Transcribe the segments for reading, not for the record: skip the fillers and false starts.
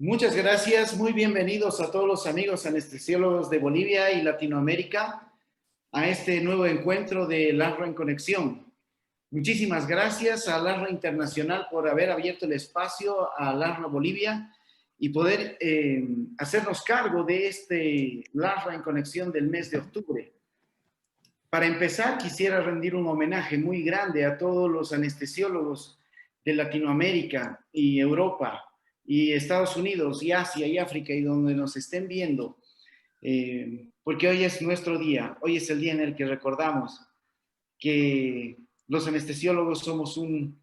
Muchas gracias, muy bienvenidos a todos los amigos anestesiólogos de Bolivia y Latinoamérica a este nuevo encuentro de LASRA en Conexión. Muchísimas gracias a LASRA Internacional por haber abierto el espacio a LASRA Bolivia y poder hacernos cargo de este LASRA en Conexión del mes de octubre. Para empezar, quisiera rendir un homenaje muy grande a todos los anestesiólogos de Latinoamérica y Europa, y Estados Unidos, y Asia, y África, y donde nos estén viendo, porque hoy es nuestro día, hoy es el día en el que recordamos que los anestesiólogos somos un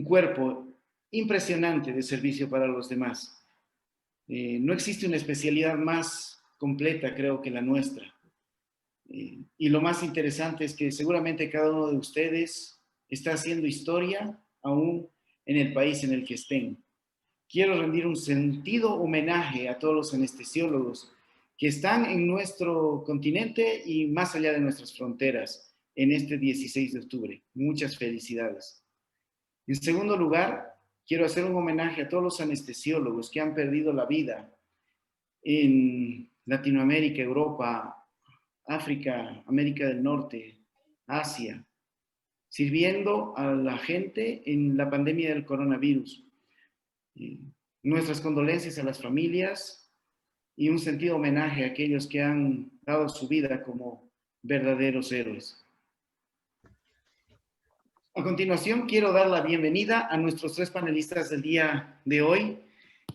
cuerpo impresionante de servicio para los demás. No existe una especialidad más completa, creo, que la nuestra. Y lo más interesante es que seguramente cada uno de ustedes está haciendo historia aún en el país en el que estén. Quiero rendir un sentido homenaje a todos los anestesiólogos que están en nuestro continente y más allá de nuestras fronteras en este 16 de octubre. Muchas felicidades. En segundo lugar, quiero hacer un homenaje a todos los anestesiólogos que han perdido la vida en Latinoamérica, Europa, África, América del Norte, Asia, sirviendo a la gente en la pandemia del coronavirus. Nuestras condolencias a las familias y un sentido homenaje a aquellos que han dado su vida como verdaderos héroes. A continuación, quiero dar la bienvenida a nuestros tres panelistas del día de hoy.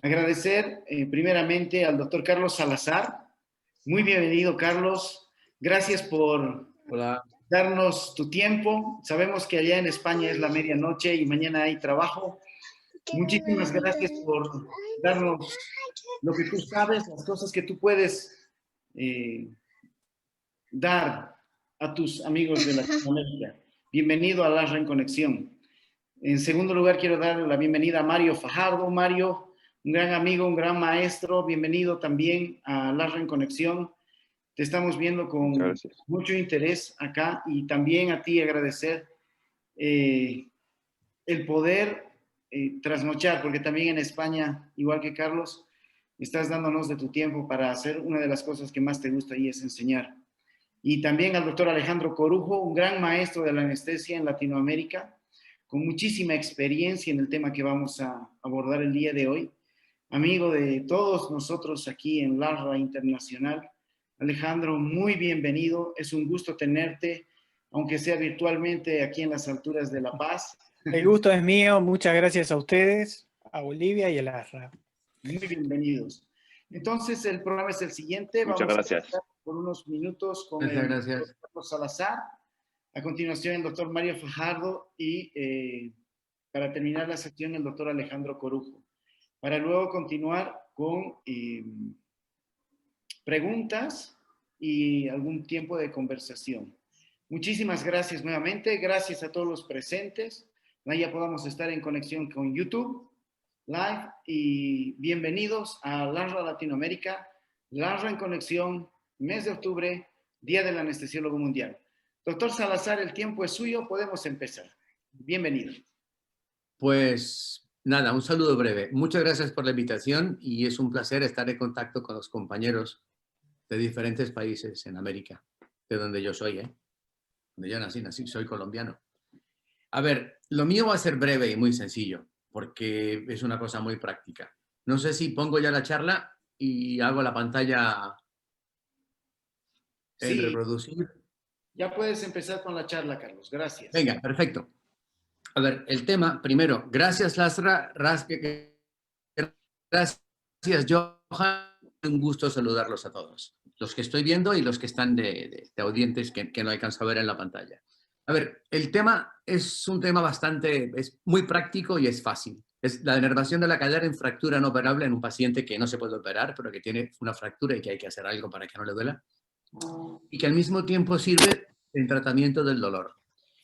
Agradecer primeramente al doctor Carlos Salazar. Muy bienvenido, Carlos. Gracias por darnos tu tiempo. Sabemos que allá en España es la medianoche y mañana hay trabajo. Muchísimas gracias por darnos lo que tú sabes, las cosas que tú puedes dar a tus amigos de Latinoamérica. Bienvenido a LASRA en Conexión. En segundo lugar, quiero dar la bienvenida a Mario Fajardo. Mario, un gran amigo, un gran maestro. Bienvenido también a LASRA en Conexión. Te estamos viendo con mucho interés acá y también a ti agradecer el poder trasnochar, porque también en España, igual que Carlos, estás dándonos de tu tiempo para hacer una de las cosas que más te gusta y es enseñar. Y también al doctor Alejandro Corujo, un gran maestro de la anestesia en Latinoamérica, con muchísima experiencia en el tema que vamos a abordar el día de hoy. Amigo de todos nosotros aquí en LASRA Internacional. Alejandro, muy bienvenido. Es un gusto tenerte, aunque sea virtualmente aquí en las alturas de La Paz. El gusto es mío. Muchas gracias a ustedes, a Bolivia y a LASRA. Muy bienvenidos. Entonces, el programa es el siguiente. Muchas gracias. A por unos minutos con el doctor Carlos Salazar. A continuación, el doctor Mario Fajardo y para terminar la sección, el doctor Alejandro Corujo. Para luego continuar con preguntas y algún tiempo de conversación. Muchísimas gracias nuevamente. Gracias a todos los presentes. Ya podamos estar en conexión con YouTube Live y bienvenidos a LASRA Latinoamérica, LASRA en Conexión, mes de octubre, Día del Anestesiólogo Mundial. Doctor Salazar, el tiempo es suyo, podemos empezar. Bienvenido. Pues nada, un saludo breve. Muchas gracias por la invitación y es un placer estar en contacto con los compañeros de diferentes países en América, de donde yo soy, donde yo nací, soy colombiano. A ver, lo mío va a ser breve y muy sencillo, porque es una cosa muy práctica. No sé si pongo ya la charla y hago la pantalla en reproducir. Ya puedes empezar con la charla, Carlos. Gracias. Venga, perfecto. A ver, el tema, primero, gracias LASRA, gracias Johan, un gusto saludarlos a todos, los que estoy viendo y los que están de audientes que no alcanzo a ver en la pantalla. A ver, el tema es un tema es muy práctico y es fácil. Es la denervación de la cadera en fractura no operable en un paciente que no se puede operar, pero que tiene una fractura y que hay que hacer algo para que no le duela. Y que al mismo tiempo sirve en tratamiento del dolor.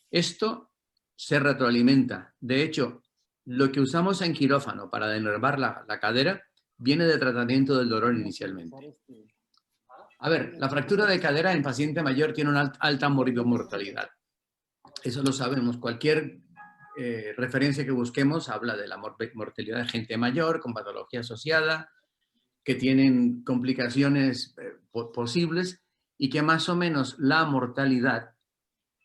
Esto se retroalimenta. De hecho, lo que usamos en quirófano para denervar la cadera viene de tratamiento del dolor inicialmente. A ver, la fractura de cadera en paciente mayor tiene una alta mortalidad. Eso lo sabemos. Cualquier referencia que busquemos habla de la mortalidad de gente mayor con patología asociada, que tienen complicaciones posibles y que más o menos la mortalidad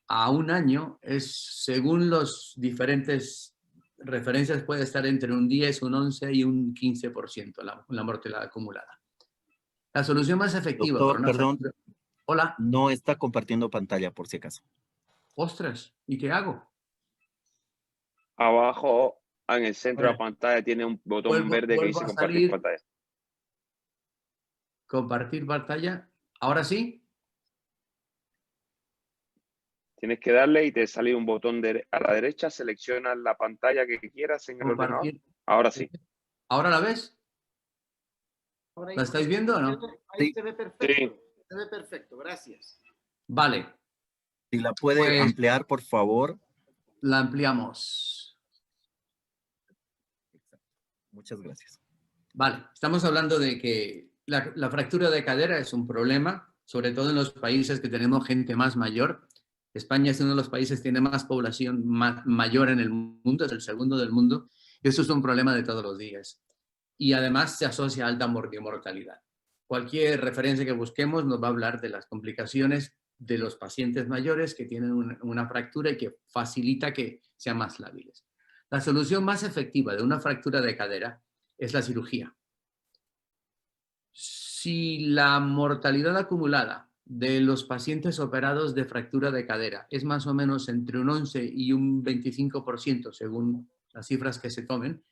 a un año es, según los diferentes referencias, puede estar entre un 10, un 11 y un 15% la mortalidad acumulada. La solución más efectiva para Doctor, una perdón, fractura... Hola. no está compartiendo pantalla por si acaso. Ostras, ¿y qué hago? Abajo, en el A centro de ver, la pantalla, tiene un botón verde que vuelvo dice a compartir salir, pantalla. compartir pantalla. ¿Ahora sí? Tienes que darle y te sale un botón a la derecha, seleccionas la pantalla que quieras en el ordenador. Compartir. Ahora sí. ¿Ahora la ves? Ahora ¿La estáis viendo o no? Ahí Sí. se ve perfecto. Sí. Se ve perfecto, gracias. Vale, Si la puede Pues- ampliar, por favor. la ampliamos. Muchas gracias. Vale, estamos hablando de que la fractura de cadera es un problema, sobre todo en los países que tenemos gente más mayor. España es uno de los países que tiene más población mayor en el mundo, es el segundo del mundo, y eso es un problema de todos los días. Y además se asocia a alta mortalidad. Cualquier referencia que busquemos nos va a hablar de las complicaciones de los pacientes mayores que tienen una fractura y que facilita que sean más lábiles. La solución más efectiva de una fractura de cadera es la cirugía. Si la mortalidad acumulada de los pacientes operados de fractura de cadera es más o menos entre un 11 y un 25%, según las cifras que se tomen,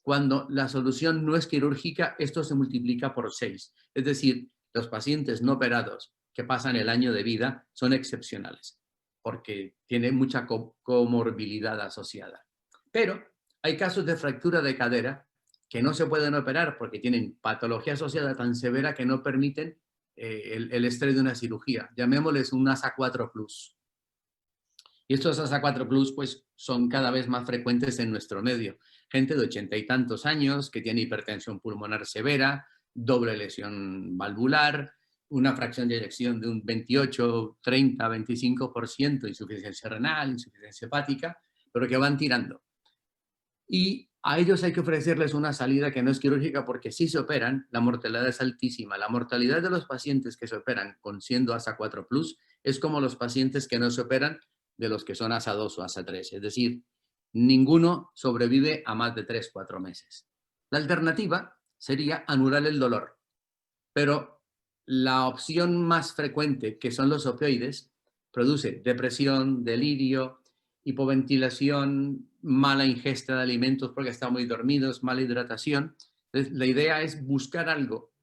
cuando la solución no es quirúrgica, esto se multiplica por 6. Es decir, los pacientes no operados que pasan el año de vida son excepcionales, porque tienen mucha comorbilidad asociada. Pero hay casos de fractura de cadera que no se pueden operar porque tienen patología asociada tan severa que no permiten el estrés de una cirugía. Llamémosles un ASA 4+. Y estos ASA 4+, pues, son cada vez más frecuentes en nuestro medio. Gente de 80 y tantos años que tiene hipertensión pulmonar severa, doble lesión valvular, una fracción de eyección de un 28, 30, 25%, insuficiencia renal, insuficiencia hepática, pero que van tirando. Y a ellos hay que ofrecerles una salida que no es quirúrgica porque si se operan, la mortalidad es altísima. La mortalidad de los pacientes que se operan con siendo ASA 4+, es como los pacientes que no se operan de los que son ASA 2 o ASA 3. Es decir, ninguno sobrevive a más de 3-4 meses. La alternativa sería anular el dolor. Pero la opción más frecuente, que son los opioides, produce depresión, delirio, hipoventilación, mala ingesta de alimentos porque están muy dormidos, mala hidratación. Entonces, la idea es buscar algo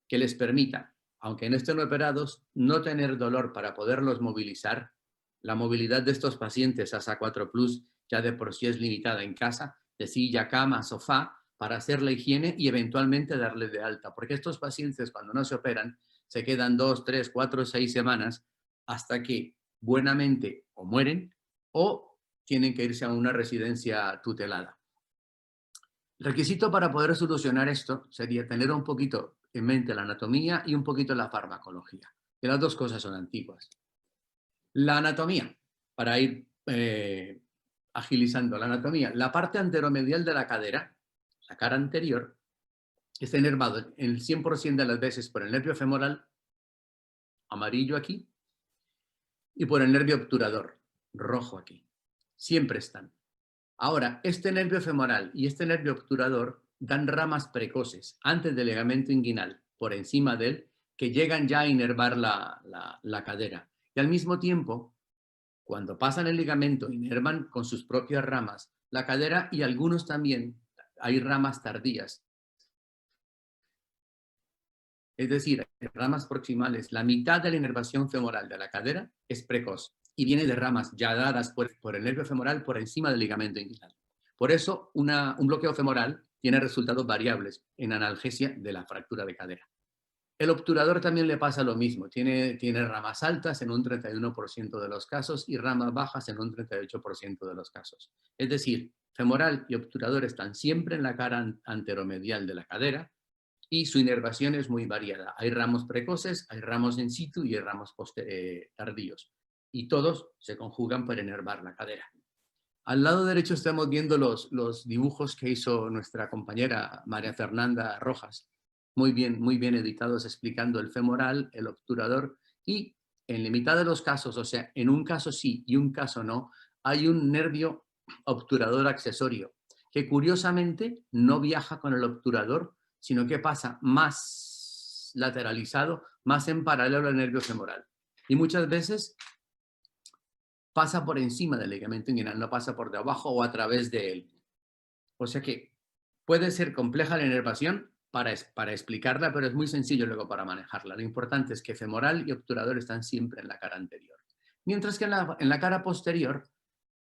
que les permita, aunque no estén operados, no tener dolor para poderlos movilizar. La movilidad de estos pacientes ASA 4+, ya de por sí es limitada en casa, de silla, cama, sofá, para hacer la higiene y eventualmente darles de alta. Porque estos pacientes, cuando no se operan, se quedan 2, 3, 4, 6 semanas hasta que buenamente o mueren o tienen que irse a una residencia tutelada. El requisito para poder solucionar esto sería tener un poquito en mente la anatomía y un poquito la farmacología, que las dos cosas son antiguas. La anatomía, para ir agilizando la anatomía, la parte anteromedial de la cadera, la cara anterior, está inervado en el 100% de las veces por el nervio femoral, amarillo aquí, y por el nervio obturador, rojo aquí. Siempre están. Ahora, este nervio femoral y este nervio obturador dan ramas precoces antes del ligamento inguinal, por encima de él, que llegan ya a inervar la cadera. Y al mismo tiempo, cuando pasan el ligamento, inervan con sus propias ramas la cadera y algunos también, hay ramas tardías. Es decir, en ramas proximales, la mitad de la inervación femoral de la cadera es precoz y viene de ramas ya dadas por el nervio femoral por encima del ligamento inguinal. Por eso, un bloqueo femoral tiene resultados variables en analgesia de la fractura de cadera. El obturador también le pasa lo mismo, tiene ramas altas en un 31% de los casos y ramas bajas en un 38% de los casos. Es decir, femoral y obturador están siempre en la cara anteromedial de la cadera y su inervación es muy variada. Hay ramos precoces, hay ramos in situ y hay ramos tardíos. Y todos se conjugan para inervar la cadera. Al lado derecho estamos viendo los dibujos que hizo nuestra compañera María Fernanda Rojas, muy bien editados, explicando el femoral, el obturador, y en la mitad de los casos, o sea, en un caso sí y un caso no, hay un nervio obturador accesorio, que curiosamente no viaja con el obturador, sino que pasa más lateralizado, más en paralelo al nervio femoral. Y muchas veces pasa por encima del ligamento inguinal, no pasa por debajo o a través de él. O sea que puede ser compleja la inervación para explicarla, pero es muy sencillo luego para manejarla. Lo importante es que femoral y obturador están siempre en la cara anterior. Mientras que en la cara posterior,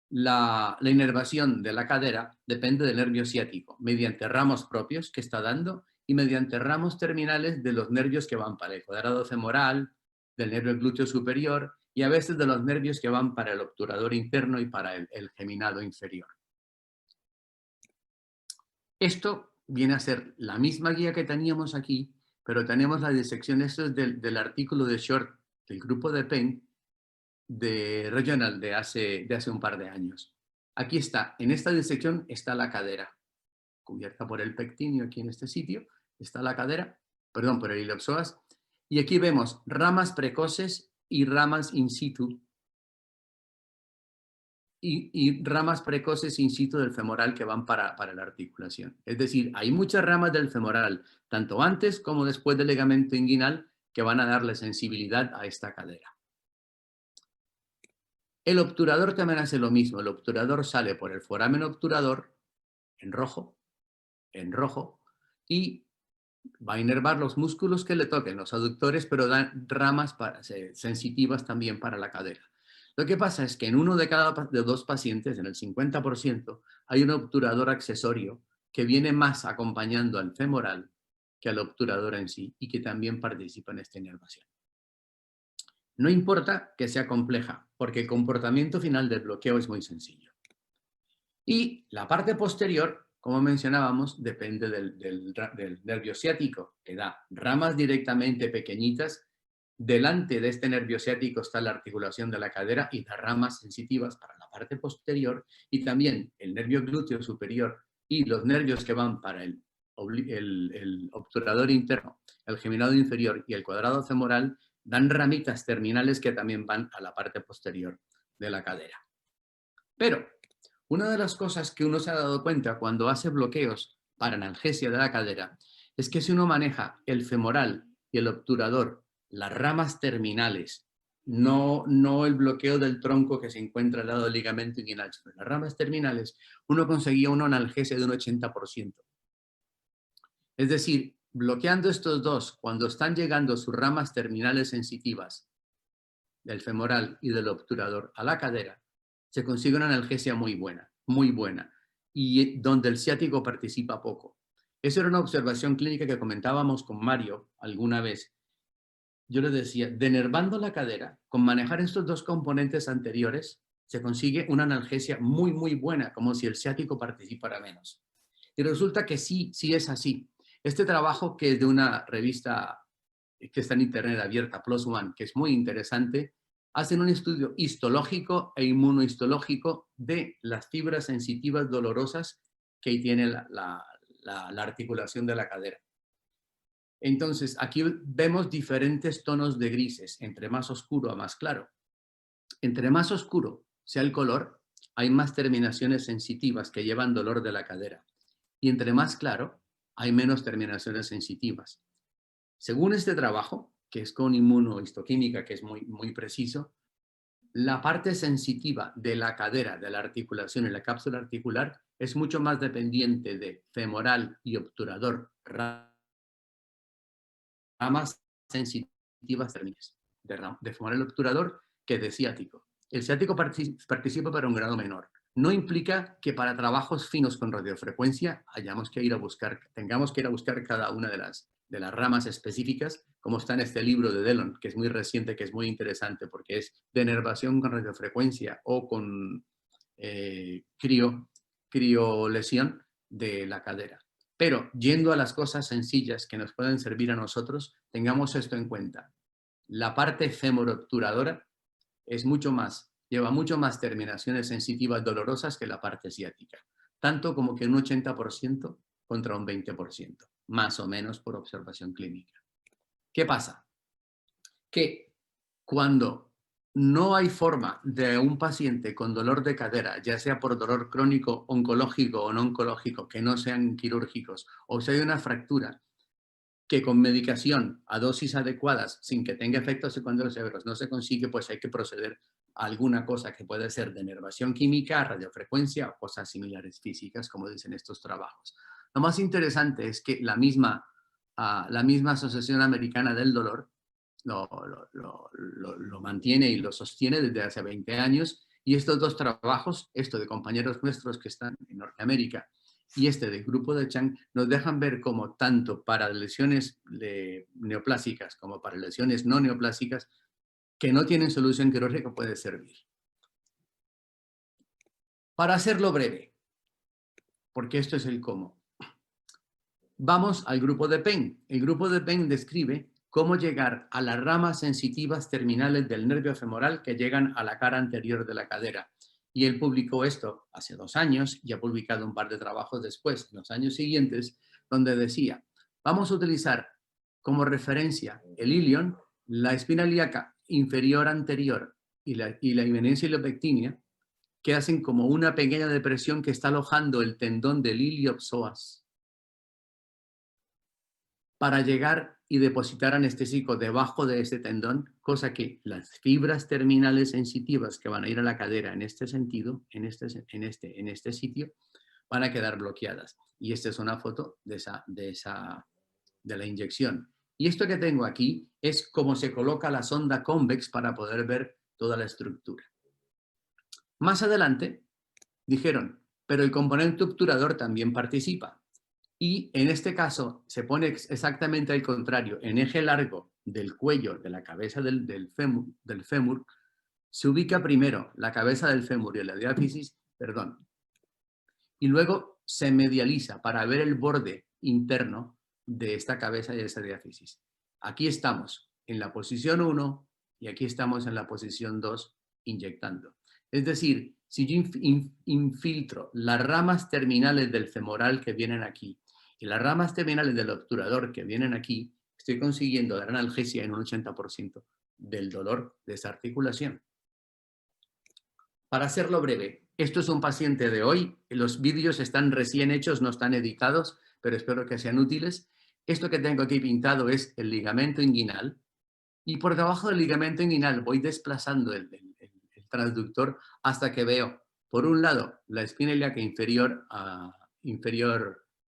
la inervación de la cadera depende del nervio ciático, mediante ramos propios que está dando y mediante ramos terminales de los nervios que van para el cuadrado femoral, del nervio glúteo superior y a veces de los nervios que van para el obturador interno y para el geminado inferior. Esto viene a ser la misma guía que teníamos aquí, pero tenemos la disección, esto es del artículo de Short, del grupo de Penn, de Regional de hace un par de años. Aquí está, en esta disección está la cadera, cubierta por el pectíneo aquí en este sitio, está la cadera, perdón, por el iliopsoas, y aquí vemos ramas precoces y ramas in situ, y ramas precoces in situ del femoral que van para la articulación. Es decir, hay muchas ramas del femoral, tanto antes como después del ligamento inguinal, que van a darle sensibilidad a esta cadera. El obturador también hace lo mismo. El obturador sale por el foramen obturador, en rojo, y va a inervar los músculos que le toquen, los aductores, pero dan ramas sensitivas también para la cadera. Lo que pasa es que en uno de cada dos pacientes, en el 50%, hay un obturador accesorio que viene más acompañando al femoral que al obturador en sí y que también participa en esta inervación. No importa que sea compleja, porque el comportamiento final del bloqueo es muy sencillo. Y la parte posterior, como mencionábamos, depende del nervio ciático, que da ramas directamente pequeñitas. Delante de este nervio ciático está la articulación de la cadera y las ramas sensitivas para la parte posterior, y también el nervio glúteo superior y los nervios que van para el obturador interno, el geminado inferior y el cuadrado femoral dan ramitas terminales que también van a la parte posterior de la cadera. Pero una de las cosas que uno se ha dado cuenta cuando hace bloqueos para analgesia de la cadera es que si uno maneja el femoral y el obturador, las ramas terminales, no el bloqueo del tronco que se encuentra al lado del ligamento inguinal, sino las ramas terminales, uno conseguía una analgesia de un 80%. Es decir, bloqueando estos dos, cuando están llegando sus ramas terminales sensitivas del femoral y del obturador a la cadera, se consigue una analgesia muy buena, y donde el ciático participa poco. Esa era una observación clínica que comentábamos con Mario alguna vez. Yo le decía, denervando la cadera, con manejar estos dos componentes anteriores, se consigue una analgesia muy buena, como si el ciático participara menos. Y resulta que sí es así. Este trabajo, que es de una revista que está en internet abierta, PLOS ONE, que es muy interesante, hacen un estudio histológico e inmunohistológico de las fibras sensitivas dolorosas que tiene la articulación de la cadera. Entonces, aquí vemos diferentes tonos de grises, entre más oscuro a más claro. Entre más oscuro sea el color, hay más terminaciones sensitivas que llevan dolor de la cadera. Y entre más claro, hay menos terminaciones sensitivas. Según este trabajo, que es con inmunohistoquímica, que es muy preciso, la parte sensitiva de la cadera, de la articulación y la cápsula articular es mucho más dependiente de femoral y obturador, ramas sensitivas de femoral y obturador, que de ciático. El ciático participa para un grado menor. No implica que para trabajos finos con radiofrecuencia tengamos que ir a buscar cada una de las ramas específicas, como está en este libro de Dellon, que es muy reciente, que es muy interesante, porque es de inervación con radiofrecuencia o con criolesión de la cadera. Pero yendo a las cosas sencillas que nos pueden servir a nosotros, tengamos esto en cuenta. La parte femoroobturadora es mucho más lleva mucho más terminaciones sensitivas dolorosas que la parte ciática, tanto como que un 80% contra un 20%, más o menos por observación clínica. ¿Qué pasa? Que cuando no hay forma de un paciente con dolor de cadera, ya sea por dolor crónico, oncológico o no oncológico, que no sean quirúrgicos, o si hay una fractura, que con medicación a dosis adecuadas, sin que tenga efectos secundarios severos, no se consigue, pues hay que proceder a alguna cosa que puede ser de inervación química, radiofrecuencia o cosas similares físicas, como dicen estos trabajos. Lo más interesante es que la misma Asociación Americana del Dolor lo mantiene y lo sostiene desde hace 20 años, y estos dos trabajos, esto de compañeros nuestros que están en Norteamérica y este del grupo de Chang, nos dejan ver cómo tanto para lesiones neoplásicas como para lesiones no neoplásicas que no tienen solución quirúrgica puede servir. Para hacerlo breve, porque esto es el cómo. Vamos al grupo de Penn. El grupo de Penn describe cómo llegar a las ramas sensitivas terminales del nervio femoral que llegan a la cara anterior de la cadera. Y él publicó esto hace 2 años y ha publicado un par de trabajos después, en los años siguientes, donde decía, vamos a utilizar como referencia el ilion, la espina ilíaca inferior anterior y la eminencia iliopectinia, que hacen como una pequeña depresión que está alojando el tendón del iliopsoas, para llegar y depositar anestésico debajo de este tendón, cosa que las fibras terminales sensitivas que van a ir a la cadera en este sentido, en este sitio, van a quedar bloqueadas. Y esta es una foto de la inyección. Y esto que tengo aquí es cómo se coloca la sonda convex para poder ver toda la estructura. Más adelante dijeron, pero el componente obturador también participa. Y en este caso se pone exactamente al contrario. En eje largo del cuello, de la cabeza del fémur, se ubica primero la cabeza del fémur y la diáfisis, y luego se medializa para ver el borde interno de esta cabeza y de esa diáfisis. Aquí estamos en la posición 1 y aquí estamos en la posición 2 inyectando. Es decir, si yo infiltro las ramas terminales del femoral que vienen aquí y las ramas terminales del obturador que vienen aquí, estoy consiguiendo dar analgesia en un 80% del dolor de esa articulación. Para hacerlo breve, esto es un paciente de hoy, los vídeos están recién hechos, no están editados, pero espero que sean útiles. Esto que tengo aquí pintado es el ligamento inguinal, y por debajo del ligamento inguinal voy desplazando el transductor hasta que veo, por un lado, la espina ilíaca inferior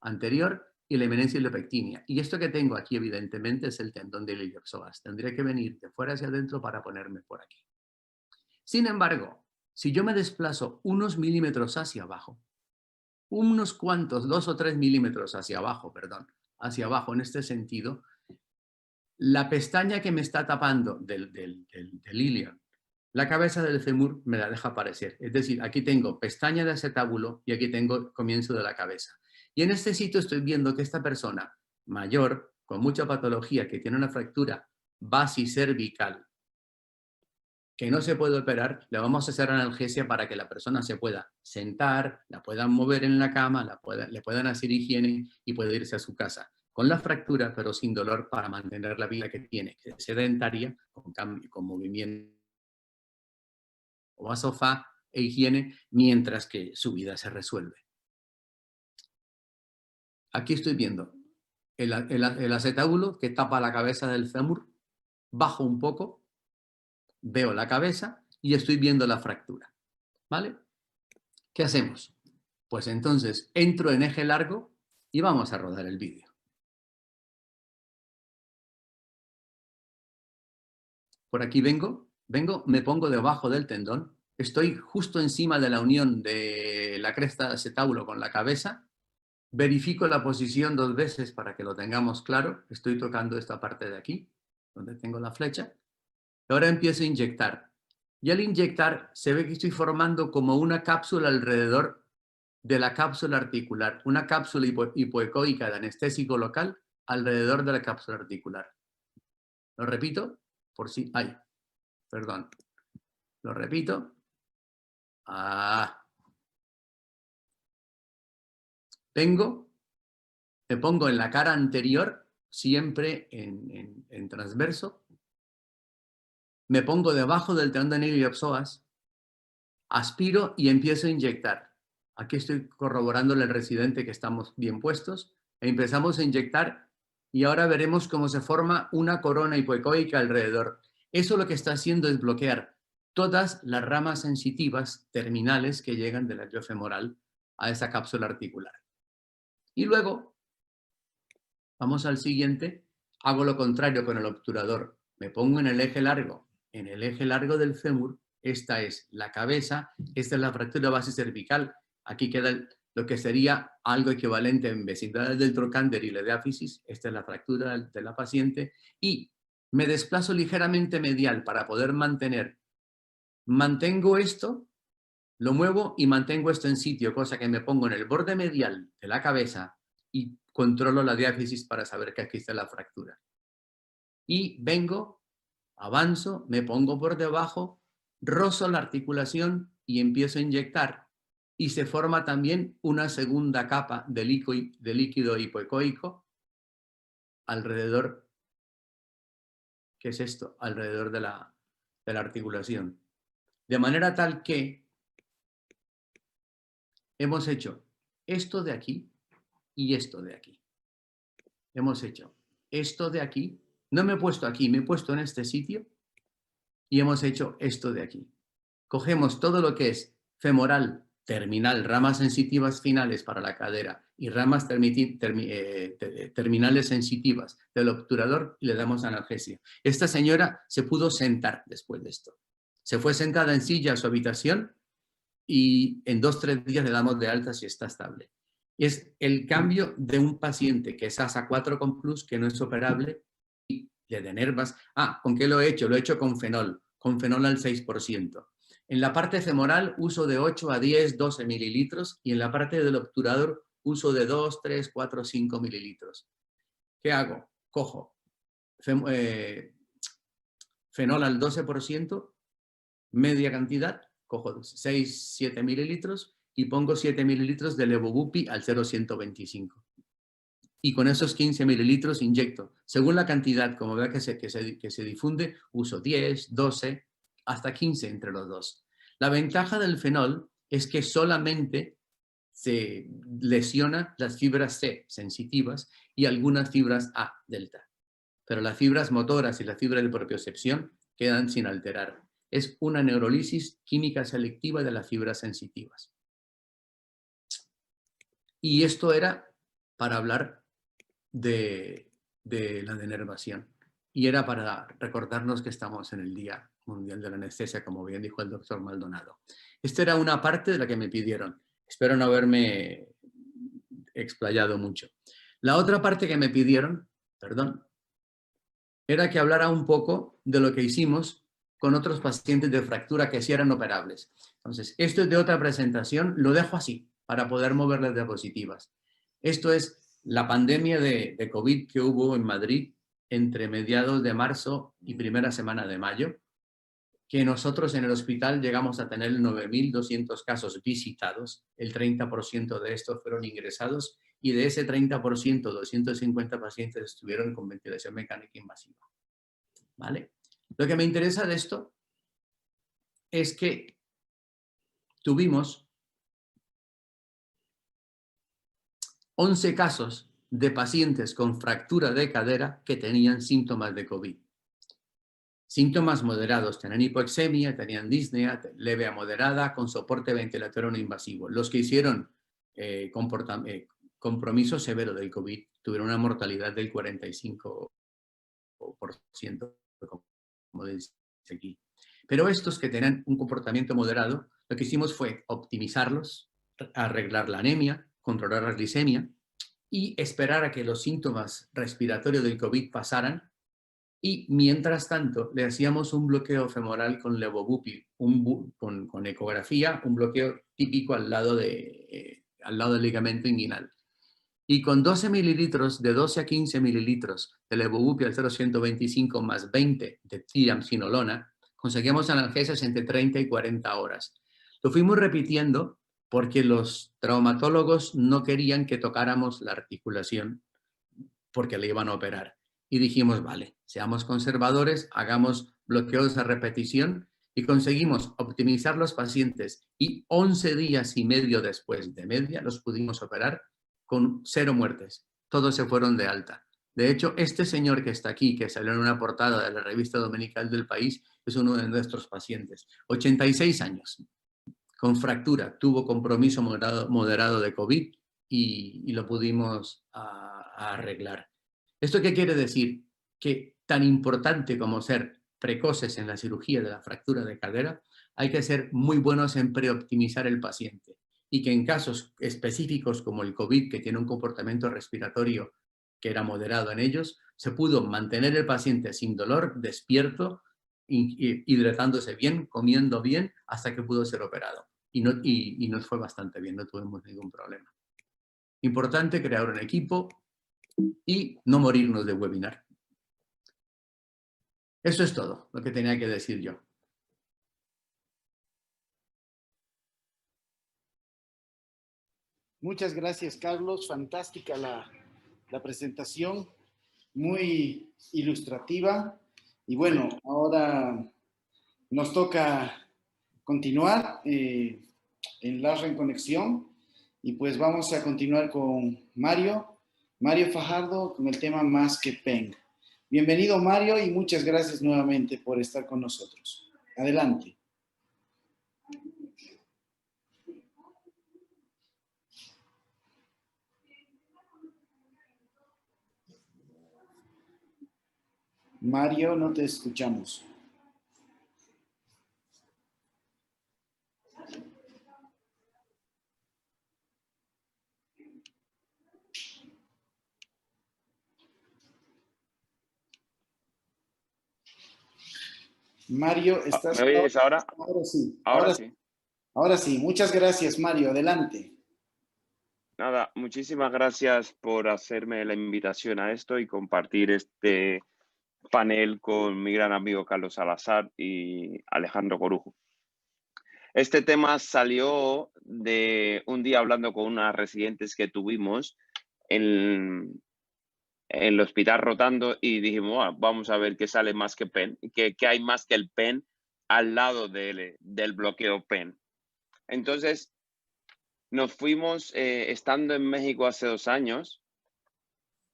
anterior y la eminencia iliopectinia. Y esto que tengo aquí, evidentemente, es el tendón del iliopsoas. Tendría que venir de fuera hacia adentro para ponerme por aquí. Sin embargo, si yo me desplazo unos milímetros hacia abajo, unos cuantos, 2 o 3 milímetros hacia abajo, hacia abajo en este sentido, la pestaña que me está tapando del ilion, la cabeza del fémur me la deja aparecer. Es decir, aquí tengo pestaña de acetábulo y aquí tengo comienzo de la cabeza. Y en este sitio estoy viendo que esta persona mayor, con mucha patología, que tiene una fractura basicervical, que no se puede operar, le vamos a hacer analgesia para que la persona se pueda sentar, la puedan mover en la cama, le puedan hacer higiene y pueda irse a su casa con la fractura, pero sin dolor, para mantener la vida que tiene, que es sedentaria, con movimiento o a sofá e higiene, mientras que su vida se resuelve. Aquí estoy viendo el acetábulo que tapa la cabeza del fémur, bajo un poco, veo la cabeza y estoy viendo la fractura, ¿vale? ¿Qué hacemos? Pues entonces entro en eje largo y vamos a rodar el vídeo. Por aquí vengo, me pongo debajo del tendón, estoy justo encima de la unión de la cresta de acetábulo con la cabeza, verifico la posición 2 veces para que lo tengamos claro, estoy tocando esta parte de aquí, donde tengo la flecha, y ahora empiezo a inyectar. Y al inyectar se ve que estoy formando como una cápsula alrededor de la cápsula articular, una cápsula hipoecoica de anestésico local alrededor de la cápsula articular. Lo repito, por si... Ay, perdón. Lo repito. Me pongo en la cara anterior, siempre en transverso. Me pongo debajo del tendón de iliopsoas, aspiro y empiezo a inyectar. Aquí estoy corroborándole al residente que estamos bien puestos. Empezamos a inyectar y ahora veremos cómo se forma una corona hipoecoica alrededor. Eso lo que está haciendo es bloquear todas las ramas sensitivas terminales que llegan del nervio femoral a esa cápsula articular. Y luego, vamos al siguiente, hago lo contrario con el obturador. Me pongo en el eje largo del fémur. Esta es la cabeza, esta es la fractura base cervical. Aquí queda lo que sería algo equivalente en vecindades del trocánter y la diáfisis. Esta es la fractura de la paciente. Y me desplazo ligeramente medial para poder mantengo esto, lo muevo y mantengo esto en sitio, cosa que me pongo en el borde medial de la cabeza y controlo la diáfisis para saber que aquí está la fractura. Y vengo, avanzo, me pongo por debajo, rozo la articulación y empiezo a inyectar. Y se forma también una segunda capa de líquido hipoecoico alrededor, ¿qué es esto? Alrededor de la articulación. De manera tal que hemos hecho esto de aquí y esto de aquí. Hemos hecho esto de aquí. No me he puesto aquí, me he puesto en este sitio y hemos hecho esto de aquí. Cogemos todo lo que es femoral, terminal, ramas sensitivas finales para la cadera y ramas terminales sensitivas del obturador y le damos analgesia. Esta señora se pudo sentar después de esto. Se fue sentada en silla a su habitación y en 2 o 3 días le damos de alta si está estable. Es el cambio de un paciente que es ASA 4 con plus, que no es operable, y le denervas. ¿Con qué lo he hecho? Lo he hecho con fenol al 6%. En la parte femoral uso de 8 a 10, 12 mililitros y en la parte del obturador uso de 2, 3, 4, 5 mililitros. ¿Qué hago? Cojo fenol al 12%, media cantidad, cojo 6, 7 mililitros y pongo 7 mililitros de levobupi al 0,125. Y con esos 15 mililitros inyecto. Según la cantidad, como vea que se difunde, uso 10, 12, hasta 15 entre los dos. La ventaja del fenol es que solamente se lesiona las fibras C sensitivas y algunas fibras A delta. Pero las fibras motoras y la fibra de propiocepción quedan sin alterar. Es una neurólisis química selectiva de las fibras sensitivas. Y esto era para hablar de la denervación. Y era para recordarnos que estamos en el Día Mundial de la Anestesia, como bien dijo el doctor Maldonado. Esta era una parte de la que me pidieron. Espero no haberme explayado mucho. La otra parte que me pidieron, era que hablara un poco de lo que hicimos con otros pacientes de fractura que sí eran operables. Entonces, esto es de otra presentación, lo dejo así, para poder mover las diapositivas. Esto es la pandemia de COVID que hubo en Madrid entre mediados de marzo y primera semana de mayo, que nosotros en el hospital llegamos a tener 9.200 casos visitados, el 30% de estos fueron ingresados y de ese 30%, 250 pacientes estuvieron con ventilación mecánica invasiva. ¿Vale? Lo que me interesa de esto es que tuvimos 11 casos de pacientes con fractura de cadera que tenían síntomas de COVID. Síntomas moderados, tenían hipoxemia, tenían disnea, leve a moderada, con soporte ventilatorio no invasivo. Los que hicieron compromiso severo del COVID tuvieron una mortalidad del 45%, como dice aquí. Pero estos que tenían un comportamiento moderado, lo que hicimos fue optimizarlos, arreglar la anemia, controlar la glicemia y esperar a que los síntomas respiratorios del COVID pasaran. Y mientras tanto, le hacíamos un bloqueo femoral con levobupi, con ecografía, un bloqueo típico al lado del ligamento inguinal. Y con 12 mililitros, de 12 a 15 mililitros de levobupi al 0,125 más 20 de triamcinolona, conseguíamos analgesias entre 30 y 40 horas. Lo fuimos repitiendo porque los traumatólogos no querían que tocáramos la articulación porque le iban a operar. Y dijimos, vale, seamos conservadores, hagamos bloqueos a repetición y conseguimos optimizar los pacientes y 11 días y medio después de media los pudimos operar con 0 muertes. Todos se fueron de alta. De hecho, este señor que está aquí, que salió en una portada de la revista dominical del País, es uno de nuestros pacientes. 86 años, con fractura, tuvo compromiso moderado de COVID y lo pudimos arreglar. ¿Esto qué quiere decir? Que tan importante como ser precoces en la cirugía de la fractura de cadera, hay que ser muy buenos en preoptimizar el paciente y que en casos específicos como el COVID, que tiene un comportamiento respiratorio que era moderado en ellos, se pudo mantener el paciente sin dolor, despierto, hidratándose bien, comiendo bien, hasta que pudo ser operado. Y nos fue bastante bien, no tuvimos ningún problema. Importante crear un equipo y no morirnos de webinar. Eso es todo lo que tenía que decir yo. Muchas gracias, Carlos. Fantástica la presentación, muy ilustrativa. Y bueno, ahora nos toca continuar en LASRA en Conexión. Y pues vamos a continuar con Mario Fajardo, con el tema Más que PEN. Bienvenido, Mario, y muchas gracias nuevamente por estar con nosotros. Adelante. Mario, no te escuchamos. Mario, ¿estás? ¿Me oyes ahora? Ahora sí. Ahora sí. Ahora sí. Muchas gracias, Mario. Adelante. Nada, muchísimas gracias por hacerme la invitación a esto y compartir este panel con mi gran amigo Carlos Salazar y Alejandro Corujo. Este tema salió de un día hablando con unas residentes que tuvimos en el hospital rotando y dijimos, "Bueno, vamos a ver qué sale más que PEN, qué hay más que el PEN al lado del bloqueo PEN". Entonces, nos fuimos, estando en México hace 2 años,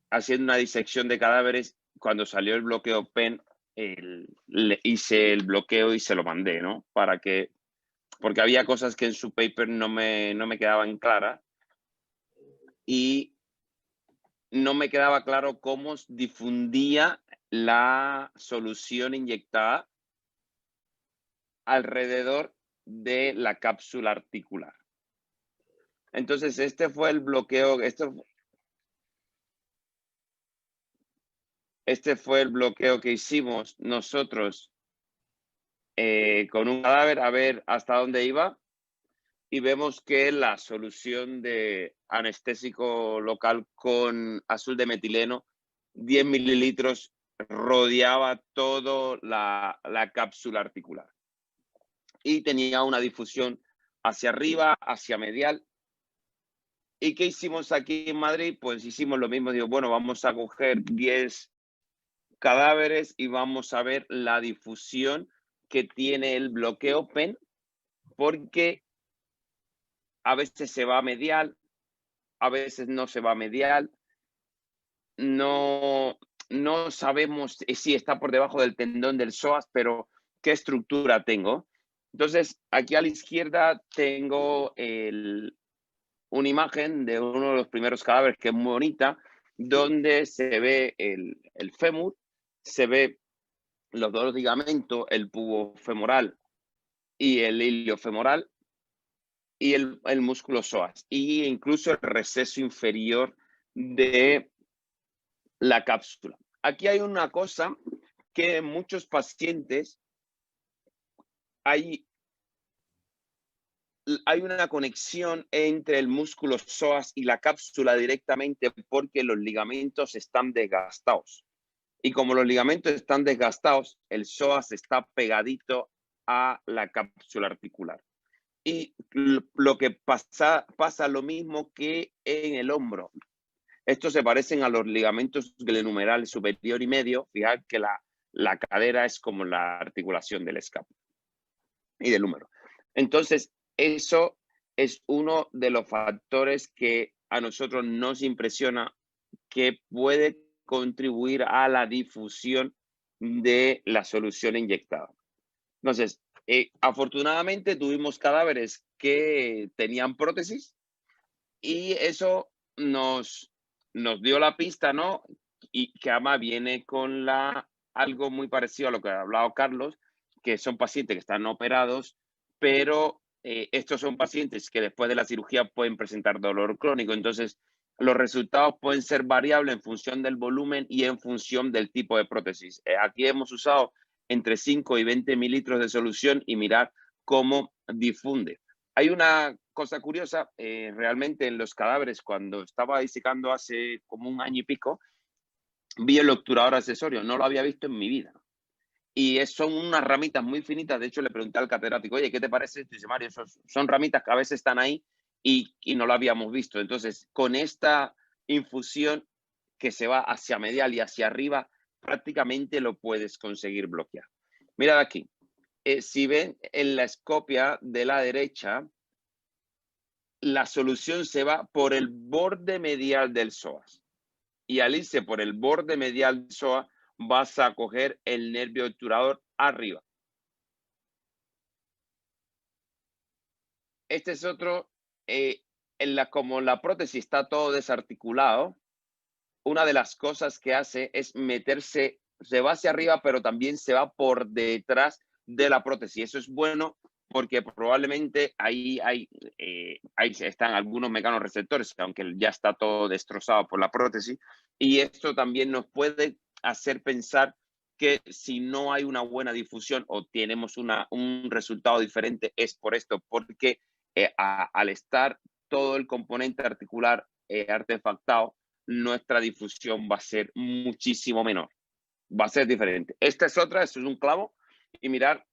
haciendo una disección de cadáveres. Cuando salió el bloqueo PEN, le hice el bloqueo y se lo mandé, ¿no? Porque había cosas que en su paper no me quedaban claras y no me quedaba claro cómo difundía la solución inyectada alrededor de la cápsula articular. Entonces, este fue el bloqueo, este fue el bloqueo que hicimos nosotros con un cadáver, a ver hasta dónde iba, y vemos que la solución de anestésico local con azul de metileno, 10 mililitros, rodeaba toda la cápsula articular. Y tenía una difusión hacia arriba, hacia medial. ¿Y qué hicimos aquí en Madrid? Pues hicimos lo mismo. Digo, bueno, vamos a coger 10 cadáveres y vamos a ver la difusión que tiene el bloqueo PEN, porque a veces se va medial, a veces no se va medial, no sabemos si está por debajo del tendón del psoas, pero qué estructura tengo. Entonces, aquí a la izquierda tengo una imagen de uno de los primeros cadáveres, que es muy bonita, donde se ve el fémur, se ve los dos ligamentos, el pubo femoral y el iliofemoral, y el músculo psoas, y incluso el receso inferior de la cápsula. Aquí hay una cosa que en muchos pacientes hay una conexión entre el músculo psoas y la cápsula directamente, porque los ligamentos están desgastados. Y como los ligamentos están desgastados, el psoas está pegadito a la cápsula articular. Y lo que pasa lo mismo que en el hombro. Estos se parecen a los ligamentos glenumeral superior y medio. Fijad que la cadera es como la articulación del escapo y del húmero. Entonces, eso es uno de los factores que a nosotros nos impresiona, que puede contribuir a la difusión de la solución inyectada. Entonces, afortunadamente tuvimos cadáveres que tenían prótesis y eso nos dio la pista, ¿no? Y que además viene con algo muy parecido a lo que ha hablado Carlos, que son pacientes que están operados, pero estos son pacientes que después de la cirugía pueden presentar dolor crónico. Entonces, los resultados pueden ser variables en función del volumen y en función del tipo de prótesis. Aquí hemos usado entre 5 y 20 mililitros de solución y mirar cómo difunde. Hay una cosa curiosa, realmente en los cadáveres, cuando estaba disecando hace como un año y pico, vi el obturador accesorio, no lo había visto en mi vida. Y son unas ramitas muy finitas. De hecho, le pregunté al catedrático, oye, ¿qué te parece esto? Y dice, Mario, son ramitas que a veces están ahí y no lo habíamos visto. Entonces, con esta infusión que se va hacia medial y hacia arriba, prácticamente lo puedes conseguir bloquear. Mirad aquí. Si ven en la escopia de la derecha, la solución se va por el borde medial del psoas. Y al irse por el borde medial del psoas, vas a coger el nervio obturador arriba. Este es otro, como la prótesis está todo desarticulado, una de las cosas que hace es meterse, se va hacia arriba, pero también se va por detrás de la prótesis. Eso es bueno porque probablemente ahí están algunos mecanorreceptores, aunque ya está todo destrozado por la prótesis. Y esto también nos puede hacer pensar que si no hay una buena difusión o tenemos un resultado diferente, es por esto, porque al estar todo el componente articular artefactado, nuestra difusión va a ser muchísimo menor, va a ser diferente. Esta es otra, esto es un clavo, y mirar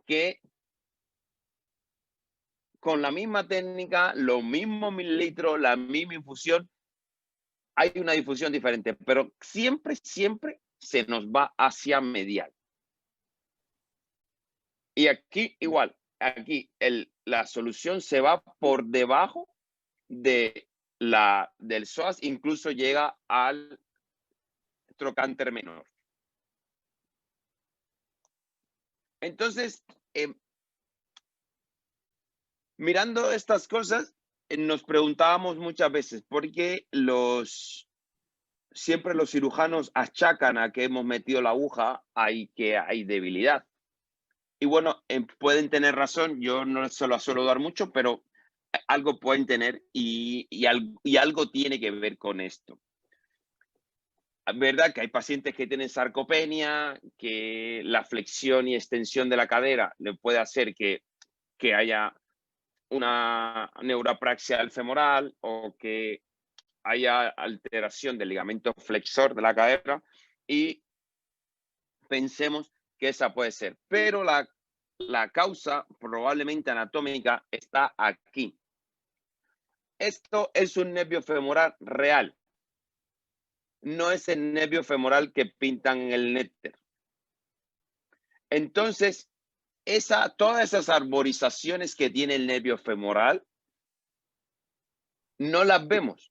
que con la misma técnica, los mismos mililitros, la misma infusión, hay una difusión diferente, pero siempre se nos va hacia medial. Y aquí igual, aquí la solución se va por debajo del psoas, incluso llega al trocánter menor. Entonces, mirando estas cosas, nos preguntábamos muchas veces por qué siempre los cirujanos achacan a que hemos metido la aguja que hay debilidad. Y bueno, pueden tener razón, yo no se lo suelo dar mucho, pero algo pueden tener y algo tiene que ver con esto. ¿Verdad? Que hay pacientes que tienen sarcopenia, que la flexión y extensión de la cadera le puede hacer que haya una neuropraxia del femoral o que haya alteración del ligamento flexor de la cadera y pensemos que esa puede ser. Pero la causa probablemente anatómica está aquí. Esto es un nervio femoral real. No es el nervio femoral que pintan en el néctar. Entonces, todas esas arborizaciones que tiene el nervio femoral, no las vemos.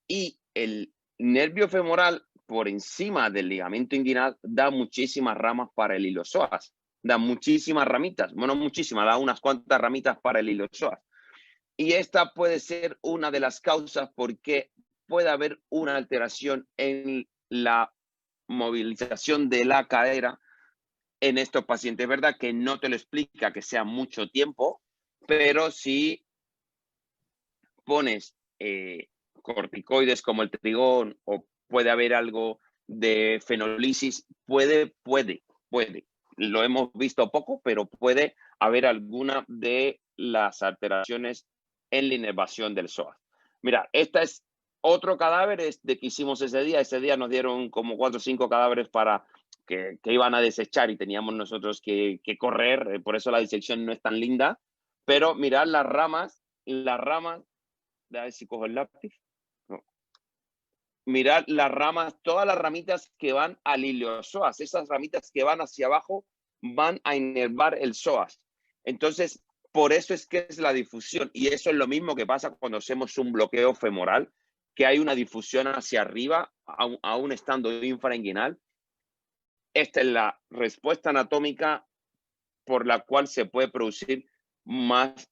Y el nervio femoral, por encima del ligamento inguinal, da muchísimas ramas para el iliopsoas. Da muchísimas ramitas. Bueno, muchísimas, da unas cuantas ramitas para el iliopsoas. Y esta puede ser una de las causas por qué puede haber una alteración en la movilización de la cadera en estos pacientes. Es verdad que no te lo explica que sea mucho tiempo, pero si pones corticoides como el trigón o puede haber algo de fenolisis, puede. Lo hemos visto poco, pero puede haber alguna de las alteraciones en la inervación del psoas. Mira, esta es otro cadáver que hicimos ese día. Ese día nos dieron como 4 o 5 cadáveres que iban a desechar y teníamos nosotros que correr. Por eso la disección no es tan linda. Pero mirad las ramas, a ver si cojo el lápiz. No. Mirad las ramas, todas las ramitas que van al iliopsoas, esas ramitas que van hacia abajo van a inervar el psoas. Entonces, por eso es que es la difusión. Y eso es lo mismo que pasa cuando hacemos un bloqueo femoral, que hay una difusión hacia arriba, aún estando infrainguinal. Esta es la respuesta anatómica por la cual se puede producir más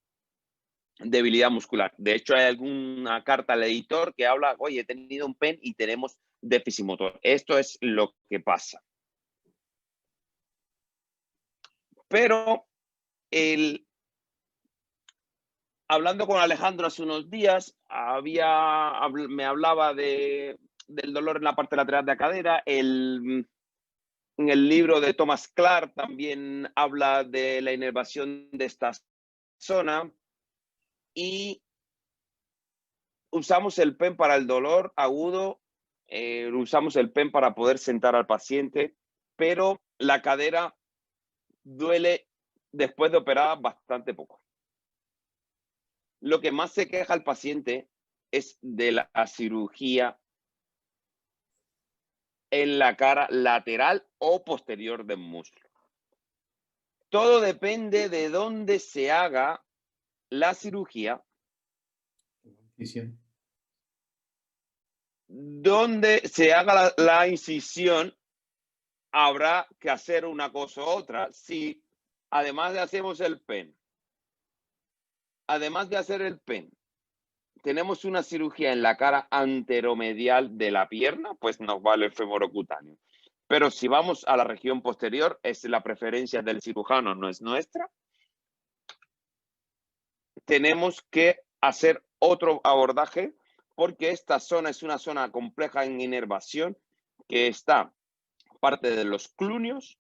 debilidad muscular. De hecho, hay alguna carta al editor que habla, oye, he tenido un PEN y tenemos déficit motor. Esto es lo que pasa. Pero hablando con Alejandro hace unos días, me hablaba del dolor en la parte lateral de la cadera. En el libro de Thomas Clark también habla de la inervación de esta zona. Y usamos el PEN para el dolor agudo, usamos el PEN para poder sentar al paciente, pero la cadera duele después de operar bastante poco. Lo que más se queja al paciente es de la cirugía en la cara lateral o posterior del muslo. Todo depende de dónde se haga la cirugía, donde se haga la incisión, habrá que hacer una cosa u otra. Si además de hacemos el PEN, tenemos una cirugía en la cara anteromedial de la pierna, pues nos vale el femorocutáneo. Pero si vamos a la región posterior, es la preferencia del cirujano, no es nuestra. Tenemos que hacer otro abordaje porque esta zona es una zona compleja en inervación que está parte de los clúneos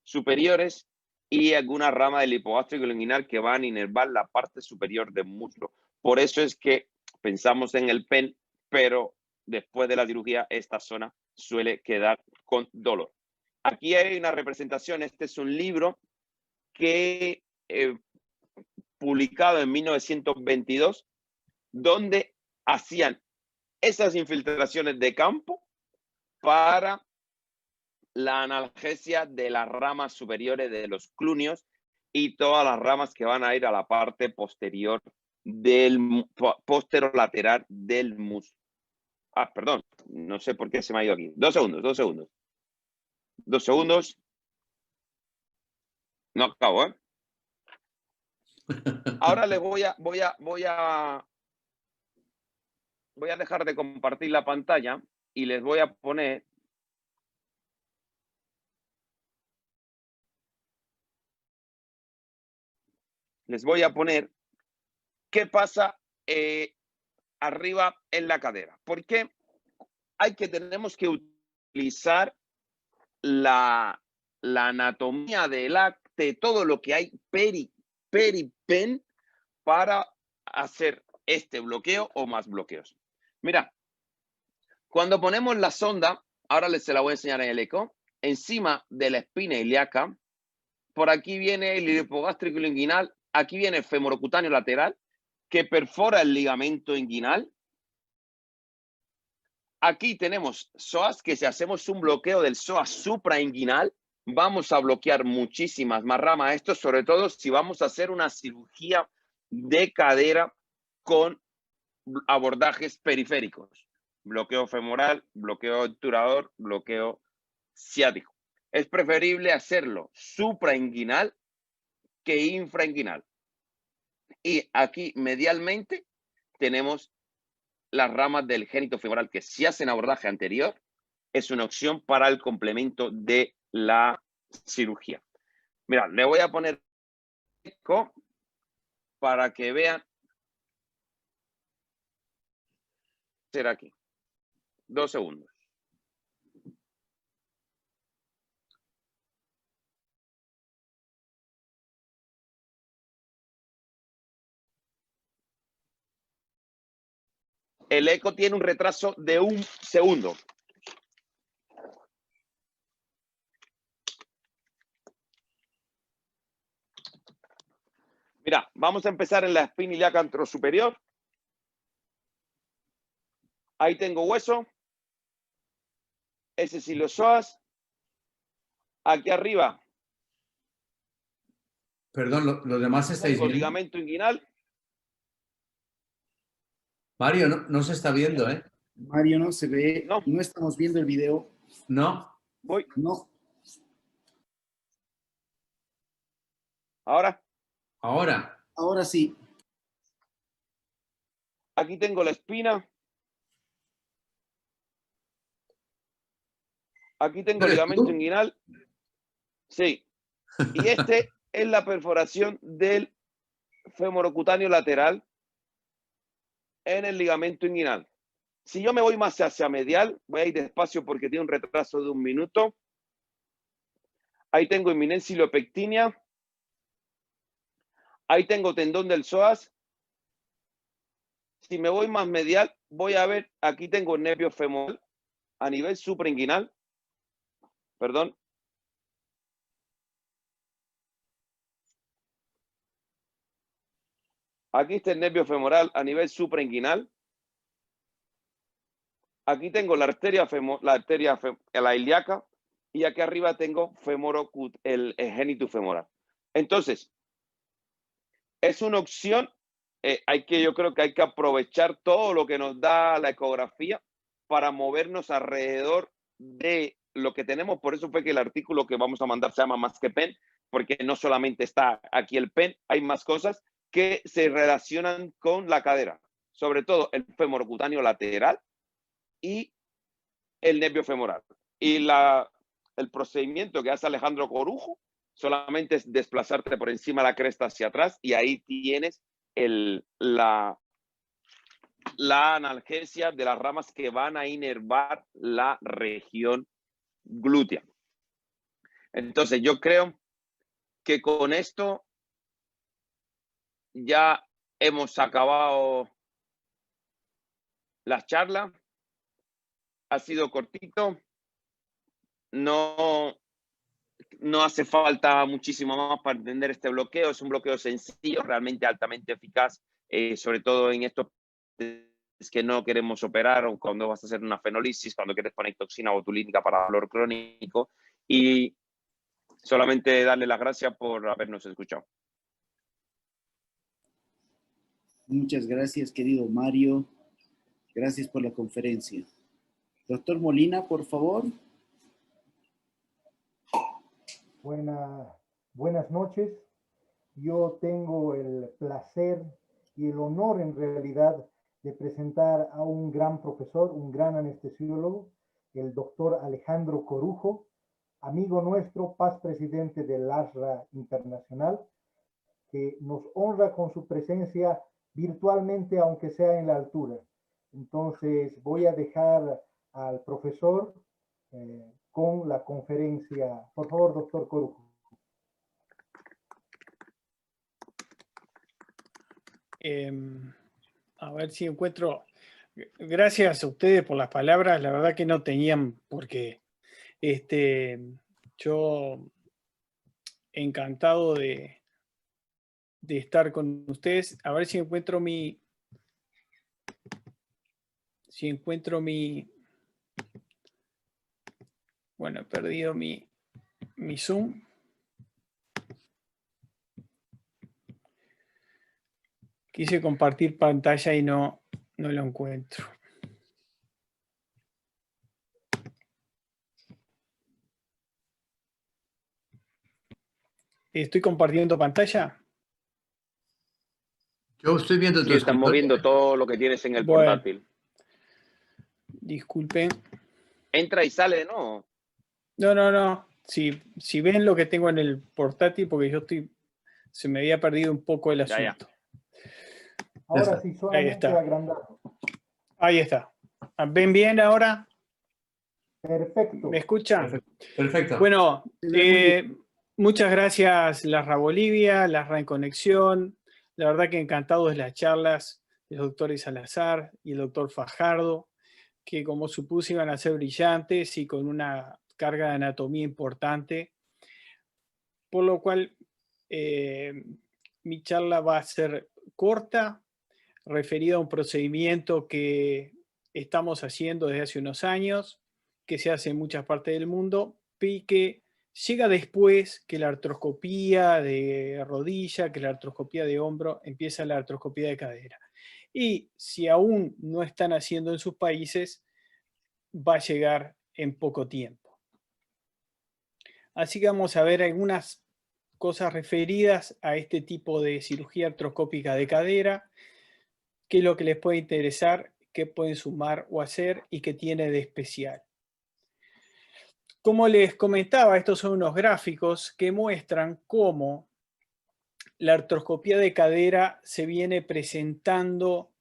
superiores y alguna rama del hipogástrico inguinal que van a inervar la parte superior del muslo. Por eso es que pensamos en el PEN, pero después de la cirugía esta zona suele quedar con dolor. Aquí hay una representación, este es un libro que publicado en 1922, donde hacían esas infiltraciones de campo para la analgesia de las ramas superiores de los clúneos y todas las ramas que van a ir a la parte posterior posterolateral del muslo. Ah, perdón, no sé por qué se me ha ido aquí. 2 segundos, 2 segundos. 2 segundos. No acabo, ¿eh? Ahora les voy a dejar de compartir la pantalla y les voy a poner qué pasa arriba en la cadera. Porque tenemos que utilizar la anatomía de todo lo que hay peripen para hacer este bloqueo o más bloqueos. Mira, cuando ponemos la sonda, ahora se la voy a enseñar en el eco, encima de la espina ilíaca, por aquí viene el hipogástrico inguinal, aquí viene el femorocutáneo lateral, que perfora el ligamento inguinal. Aquí tenemos psoas, que si hacemos un bloqueo del psoas suprainguinal, vamos a bloquear muchísimas más ramas. Esto sobre todo si vamos a hacer una cirugía de cadera con abordajes periféricos. Bloqueo femoral, bloqueo obturador, bloqueo ciático. Es preferible hacerlo suprainguinal que infrainguinal. Y aquí medialmente tenemos las ramas del génito femoral que si hacen abordaje anterior es una opción para el complemento de la cirugía. Mira, le voy a poner eco para que vean. Será aquí. 2 segundos. El eco tiene un retraso de 1 segundo. Mira, vamos a empezar en la espina ilíaca anterosuperior. Ahí tengo hueso. Ese es iliosoas. Aquí arriba Perdón, ¿los demás estáis tengo viendo? ligamento inguinal. Mario, no se está viendo, ¿eh? Mario, no se ve, No. no estamos viendo el video. No. Voy. No, Ahora, Ahora. sí. aquí tengo la espina. Aquí tengo ¿Eres ligamento tú? inguinal. Sí. Y este es la perforación del femorocutáneo lateral en el ligamento inguinal. Si yo me voy más hacia medial, voy a ir despacio porque tiene un retraso de 1 minuto. Ahí tengo eminencia iliopectínea. Ahí tengo tendón del psoas. Si me voy más medial, voy a ver, aquí tengo el nervio femoral a nivel suprainguinal. Perdón. Aquí está el nervio femoral a nivel suprainguinal. Aquí tengo la arteria ilíaca y aquí arriba tengo el genitus femoral. Entonces, es una opción. Yo creo que hay que aprovechar todo lo que nos da la ecografía para movernos alrededor de lo que tenemos. Por eso fue que el artículo que vamos a mandar se llama Más que PEN, porque no solamente está aquí el PEN, hay más cosas que se relacionan con la cadera, sobre todo el femorocutáneo lateral y el nervio femoral. Y el procedimiento que hace Alejandro Corujo solamente es desplazarte por encima de la cresta hacia atrás y ahí tienes la analgesia de las ramas que van a inervar la región glútea. Entonces yo creo que con esto ya hemos acabado la charla. Ha sido cortito. No hace falta muchísimo más para entender este bloqueo. Es un bloqueo sencillo, realmente altamente eficaz, sobre todo en estos que no queremos operar o cuando vas a hacer una fenolisis, cuando quieres poner toxina botulínica para dolor crónico. Y solamente darle las gracias por habernos escuchado. Muchas gracias, querido Mario. Gracias por la conferencia. Doctor Molina, por favor. Buenas noches. Yo tengo el placer y el honor en realidad de presentar a un gran profesor, un gran anestesiólogo, el doctor Alejandro Corujo, amigo nuestro, paz presidente del ASRA Internacional, que nos honra con su presencia virtualmente, aunque sea en la altura. Entonces voy a dejar al profesor con la conferencia. Por favor, doctor Corujo. A ver si encuentro. Gracias a ustedes por las palabras. La verdad que no tenían por qué. Yo encantado de estar con ustedes. A ver si encuentro mi. Bueno, he perdido mi Zoom. Quise compartir pantalla y no lo encuentro. ¿Estoy compartiendo pantalla? Yo estoy viendo tu Sí, están escritorio. moviendo todo lo que tienes en el Bueno. portátil. Disculpen. Entra y sale, ¿no? No. Si ven lo que tengo en el portátil, porque se me había perdido un poco el Ya. asunto. Ahora sí, solamente está. agrandado. Ahí está. ¿Ven bien ahora? Perfecto. ¿Me escuchan? Perfecto. Bueno, muchas gracias LASRA Bolivia, LASRA en Conexión. La verdad que encantado de las charlas del doctor Salazar y el doctor Fajardo, que como supuse iban a ser brillantes y con una carga de anatomía importante. Por lo cual mi charla va a ser corta, referida a un procedimiento que estamos haciendo desde hace unos años, que se hace en muchas partes del mundo y que llega después que la artroscopía de rodilla, que la artroscopía de hombro, empieza la artroscopía de cadera. Y si aún no están haciendo en sus países, va a llegar en poco tiempo. Así que vamos a ver algunas cosas referidas a este tipo de cirugía artroscópica de cadera, qué es lo que les puede interesar, qué pueden sumar o hacer y qué tiene de especial. Como les comentaba, estos son unos gráficos que muestran cómo la artroscopía de cadera se viene presentando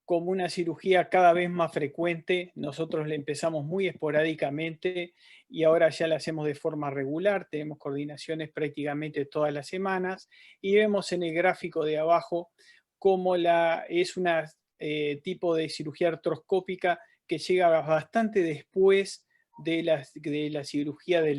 como una cirugía cada vez más frecuente. Nosotros la empezamos muy esporádicamente y ahora ya la hacemos de forma regular. Tenemos coordinaciones prácticamente todas las semanas y vemos en el gráfico de abajo cómo es un tipo de cirugía artroscópica que llega bastante después de la cirugía de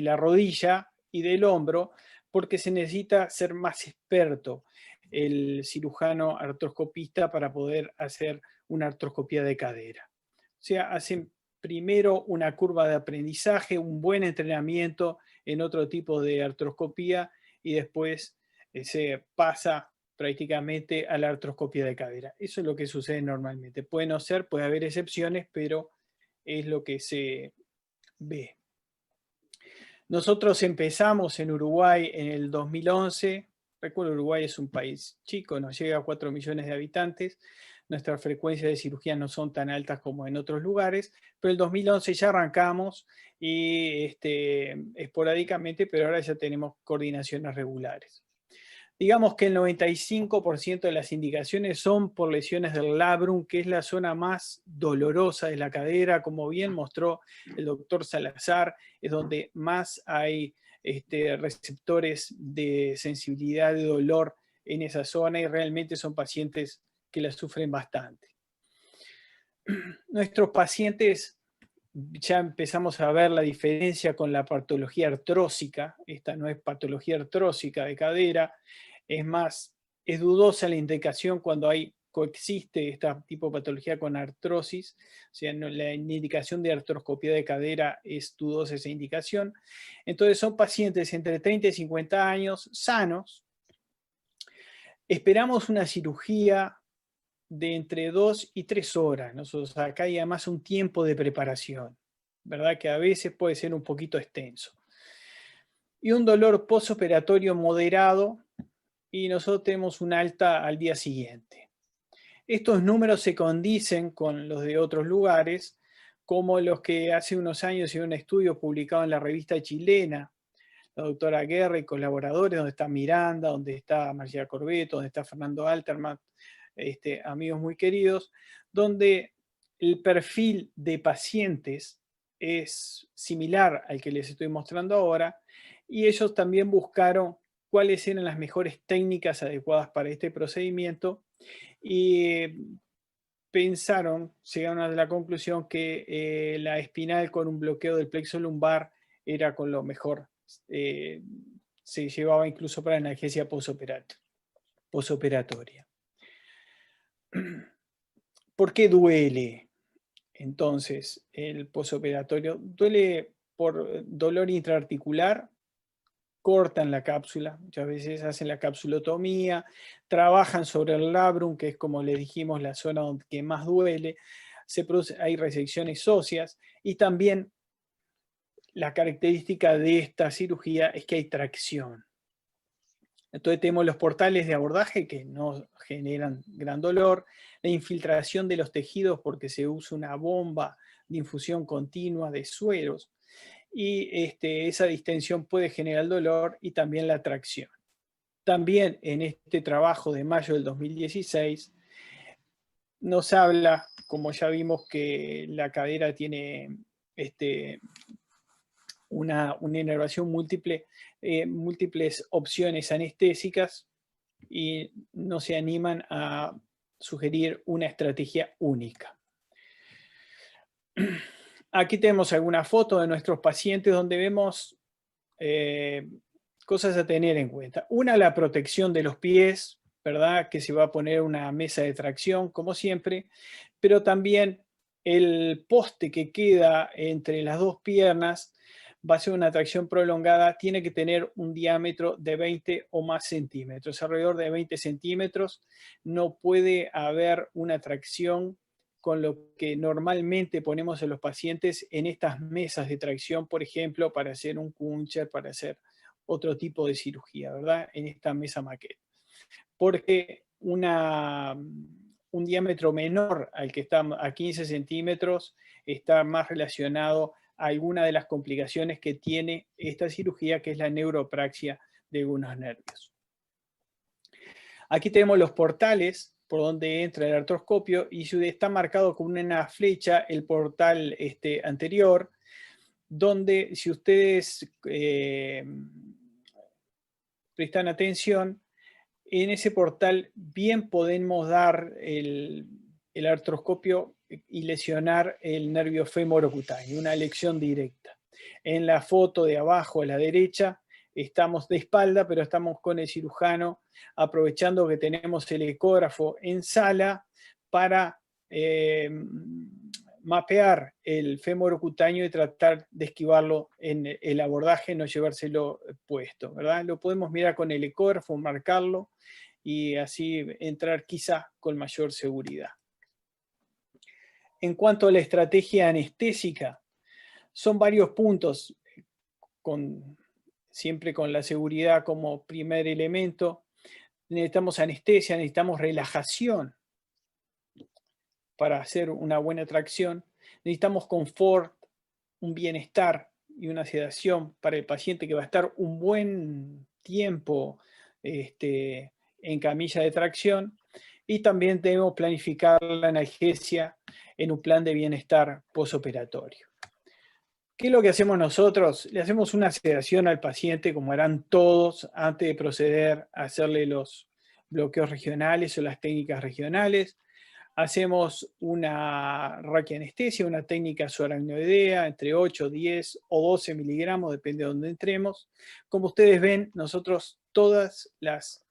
la rodilla y del hombro, porque se necesita ser más experto el cirujano artroscopista para poder hacer una artroscopía de cadera. O sea, hacen primero una curva de aprendizaje, un buen entrenamiento en otro tipo de artroscopía y después se pasa prácticamente a la artroscopía de cadera. Eso es lo que sucede normalmente. Puede no ser, puede haber excepciones, pero es lo que se ve. Nosotros empezamos en Uruguay en el 2011. Recuerdo, Uruguay es un país chico, nos llega a 4 millones de habitantes. Nuestras frecuencias de cirugía no son tan altas como en otros lugares, pero en el 2011 ya arrancamos y esporádicamente, pero ahora ya tenemos coordinaciones regulares. Digamos que el 95% de las indicaciones son por lesiones del labrum, que es la zona más dolorosa de la cadera, como bien mostró el doctor Salazar, es donde más hay receptores de sensibilidad, de dolor en esa zona y realmente son pacientes que la sufren bastante. Nuestros pacientes, ya empezamos a ver la diferencia con la patología artrósica. Esta no es patología artrósica de cadera, es más, es dudosa la indicación cuando coexiste este tipo de patología con artrosis, o sea, la indicación de artroscopía de cadera es dudosa esa indicación. Entonces son pacientes entre 30 y 50 años, sanos. Esperamos una cirugía de entre 2 y 3 horas. Nosotros acá hay además un tiempo de preparación, ¿verdad? Que a veces puede ser un poquito extenso. Y un dolor postoperatorio moderado, y nosotros tenemos un alta al día siguiente. Estos números se condicen con los de otros lugares, como los que hace unos años en un estudio publicado en la revista chilena, la doctora Guerra y colaboradores, donde está Miranda, donde está Marcia Corbeto, donde está Fernando Alterman, amigos muy queridos, donde el perfil de pacientes es similar al que les estoy mostrando ahora, y ellos también buscaron cuáles eran las mejores técnicas adecuadas para este procedimiento y llegaron a la conclusión que la espinal con un bloqueo del plexo lumbar era con lo mejor. Se llevaba incluso para analgesia posoperatoria. ¿Por qué duele? Entonces, el posoperatorio duele por dolor intraarticular. Cortan la cápsula, muchas veces hacen la capsulotomía, trabajan sobre el labrum, que es, como les dijimos, la zona que más duele, hay resecciones óseas y también la característica de esta cirugía es que hay tracción. Entonces tenemos los portales de abordaje que no generan gran dolor, la infiltración de los tejidos porque se usa una bomba de infusión continua de sueros, y esa distensión puede generar dolor y también la tracción. También en este trabajo de mayo del 2016 nos habla, como ya vimos, que la cadera tiene una inervación múltiple, múltiples opciones anestésicas y no se animan a sugerir una estrategia única. Aquí tenemos alguna foto de nuestros pacientes donde vemos cosas a tener en cuenta. Una, la protección de los pies, ¿verdad? Que se va a poner una mesa de tracción, como siempre, pero también el poste que queda entre las dos piernas va a ser una tracción prolongada, tiene que tener un diámetro de 20 o más centímetros, alrededor de 20 centímetros. No puede haber una tracción con lo que normalmente ponemos en los pacientes en estas mesas de tracción, por ejemplo, para hacer un puncher, para hacer otro tipo de cirugía, ¿verdad? En esta mesa maquet. Porque un diámetro menor al que está a 15 centímetros está más relacionado a alguna de las complicaciones que tiene esta cirugía, que es la neuropraxia de algunos nervios. Aquí tenemos los portales por donde entra el artroscopio y está marcado con una flecha el portal anterior, donde si ustedes prestan atención, en ese portal bien podemos dar el artroscopio y lesionar el nervio femorocutáneo, una lección directa. En la foto de abajo a la derecha estamos de espalda, pero estamos con el cirujano aprovechando que tenemos el ecógrafo en sala para mapear el femorocutáneo y tratar de esquivarlo en el abordaje, no llevárselo puesto, ¿verdad? Lo podemos mirar con el ecógrafo, marcarlo y así entrar quizá con mayor seguridad. En cuanto a la estrategia anestésica, son varios puntos, siempre con la seguridad como primer elemento. Necesitamos anestesia, necesitamos relajación para hacer una buena tracción. Necesitamos confort, un bienestar y una sedación para el paciente que va a estar un buen tiempo en camilla de tracción. Y también debemos planificar la analgesia en un plan de bienestar posoperatorio. ¿Qué es lo que hacemos nosotros? Le hacemos una sedación al paciente, como harán todos, antes de proceder a hacerle los bloqueos regionales o las técnicas regionales. Hacemos una raquianestesia, una técnica subaracnoidea, entre 8, 10 o 12 miligramos, depende de dónde entremos. Como ustedes ven, nosotros todas las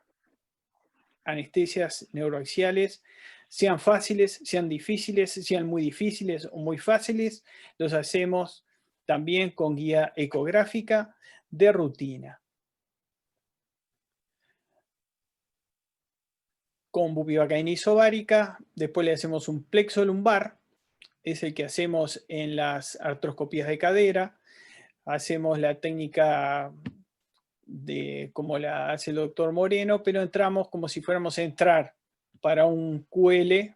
anestesias neuroaxiales, sean fáciles, sean difíciles, sean muy difíciles o muy fáciles, los hacemos también con guía ecográfica de rutina. Con bupivacaína isobárica, después le hacemos un plexo lumbar, es el que hacemos en las artroscopías de cadera. Hacemos la técnica como la hace el doctor Moreno, pero entramos como si fuéramos a entrar para un QL,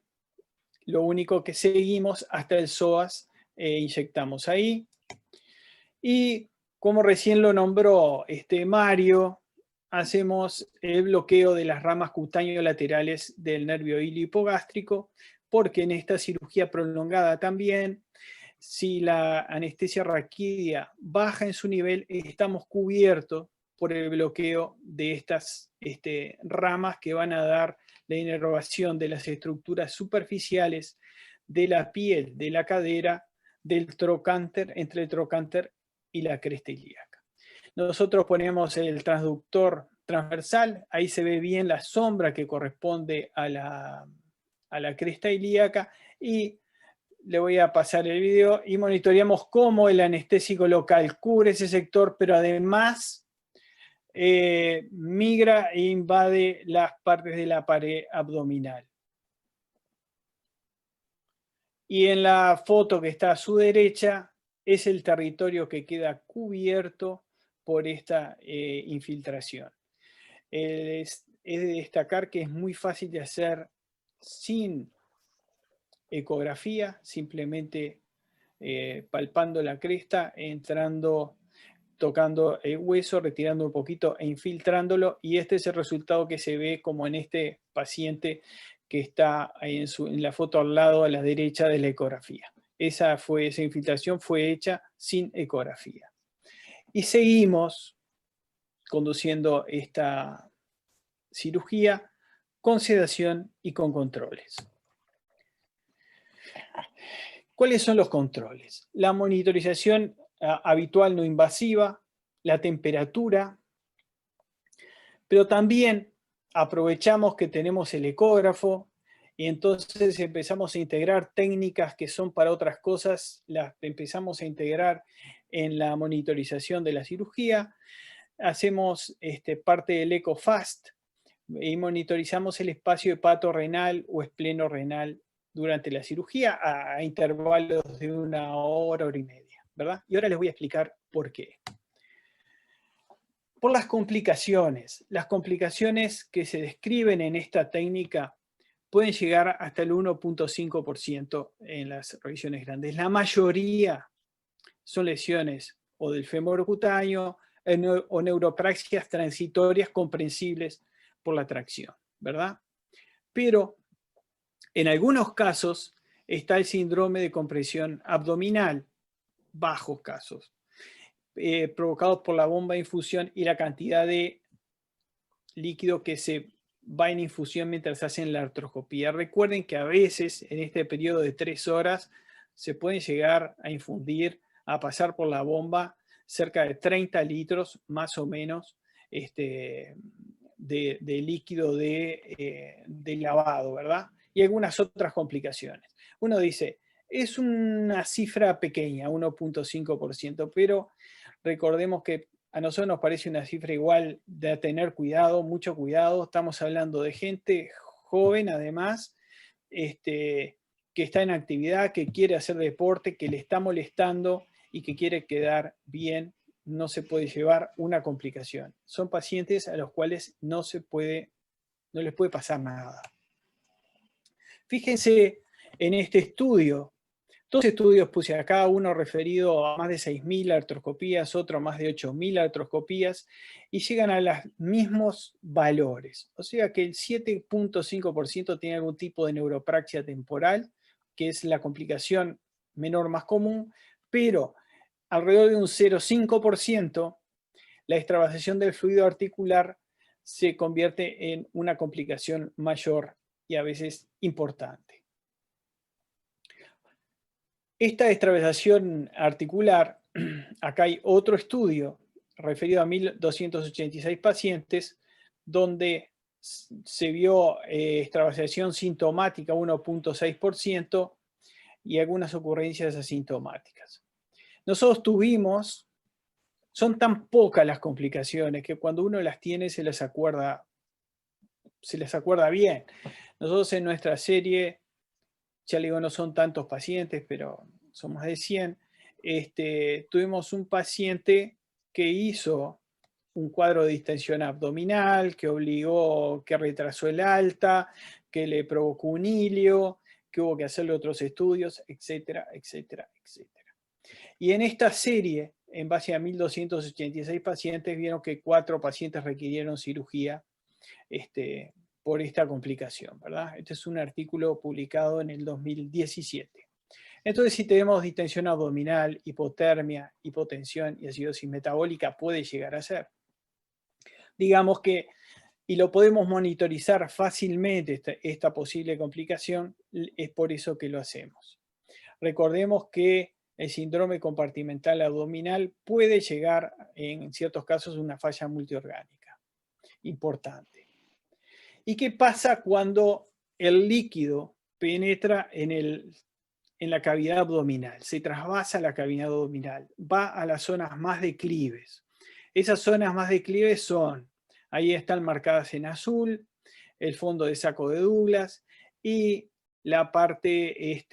lo único que seguimos hasta el psoas, inyectamos ahí. Y como recién lo nombró Mario, hacemos el bloqueo de las ramas cutáneo-laterales del nervio iliohipogástrico, porque en esta cirugía prolongada también, si la anestesia raquídea baja en su nivel, estamos cubiertos por el bloqueo de estas ramas que van a dar la inervación de las estructuras superficiales de la piel, de la cadera, del trocánter, entre el trocánter y la cresta ilíaca. Nosotros ponemos el transductor transversal, ahí se ve bien la sombra que corresponde a la cresta ilíaca, y le voy a pasar el video y monitoreamos cómo el anestésico local cubre ese sector, pero además migra e invade las partes de la pared abdominal. Y en la foto que está a su derecha es el territorio que queda cubierto por esta infiltración. Es de destacar que es muy fácil de hacer sin ecografía, simplemente palpando la cresta, entrando, tocando el hueso, retirando un poquito e infiltrándolo, y este es el resultado que se ve como en este paciente que está ahí en la foto al lado a la derecha de la ecografía. Esa infiltración fue hecha sin ecografía. Y seguimos conduciendo esta cirugía con sedación y con controles. ¿Cuáles son los controles? La monitorización habitual no invasiva, la temperatura, Pero también aprovechamos que tenemos el ecógrafo y entonces empezamos a integrar técnicas que son para otras cosas, las empezamos a integrar en la monitorización de la cirugía. Hacemos parte del EcoFast y monitorizamos el espacio hepato-renal o espleno-renal durante la cirugía a intervalos de 1 hora, hora y media, ¿verdad? Y ahora les voy a explicar por qué. Por las complicaciones. Las complicaciones que se describen en esta técnica pueden llegar hasta el 1.5% en las revisiones grandes. La mayoría son lesiones o del fémur cutáneo o neuropraxias transitorias comprensibles por la tracción, ¿verdad? Pero en algunos casos está el síndrome de compresión abdominal, bajos casos, provocados por la bomba de infusión y la cantidad de líquido que se va en infusión mientras hacen la artroscopía. Recuerden que a veces en este periodo de 3 horas se pueden llegar a infundir, a pasar por la bomba cerca de 30 litros más o menos de líquido de lavado, ¿verdad? Y algunas otras complicaciones. Uno dice, es una cifra pequeña, 1.5%, pero recordemos que a nosotros nos parece una cifra igual de tener cuidado, mucho cuidado. Estamos hablando de gente joven, además, que está en actividad, que quiere hacer deporte, que le está molestando y que quiere quedar bien. No se puede llevar una complicación. Son pacientes a los cuales no les puede pasar nada. Fíjense en este estudio. 2 estudios puse acá, uno referido a más de 6.000 artroscopías, otro a más de 8.000 artroscopías, y llegan a los mismos valores. O sea que el 7.5% tiene algún tipo de neuropraxia temporal, que es la complicación menor más común, pero alrededor de un 0.5%, la extravasación del fluido articular se convierte en una complicación mayor y a veces importante. Esta extravasación articular, acá hay otro estudio referido a 1.286 pacientes, donde se vio extravasación sintomática 1.6% y algunas ocurrencias asintomáticas. Nosotros tuvimos, son tan pocas las complicaciones que cuando uno las tiene se les acuerda bien. Nosotros en nuestra serie, ya le digo, no son tantos pacientes, pero son más de 100, tuvimos un paciente que hizo un cuadro de distensión abdominal, que retrasó el alta, que le provocó un hilio, que hubo que hacerle otros estudios, etcétera, etcétera, etcétera. Y en esta serie, en base a 1.286 pacientes, vieron que 4 pacientes requirieron cirugía por esta complicación, ¿verdad? Este es un artículo publicado en el 2017. Entonces, si tenemos distensión abdominal, hipotermia, hipotensión y acidosis metabólica, puede llegar a ser. Digamos que, y lo podemos monitorizar fácilmente, esta posible complicación, es por eso que lo hacemos. Recordemos que el síndrome compartimental abdominal puede llegar, en ciertos casos, a una falla multiorgánica importante. ¿Y qué pasa cuando el líquido penetra en la cavidad abdominal? Se trasvasa la cavidad abdominal, va a las zonas más declives. Esas zonas más declives son, ahí están marcadas en azul, el fondo de saco de Douglas y la parte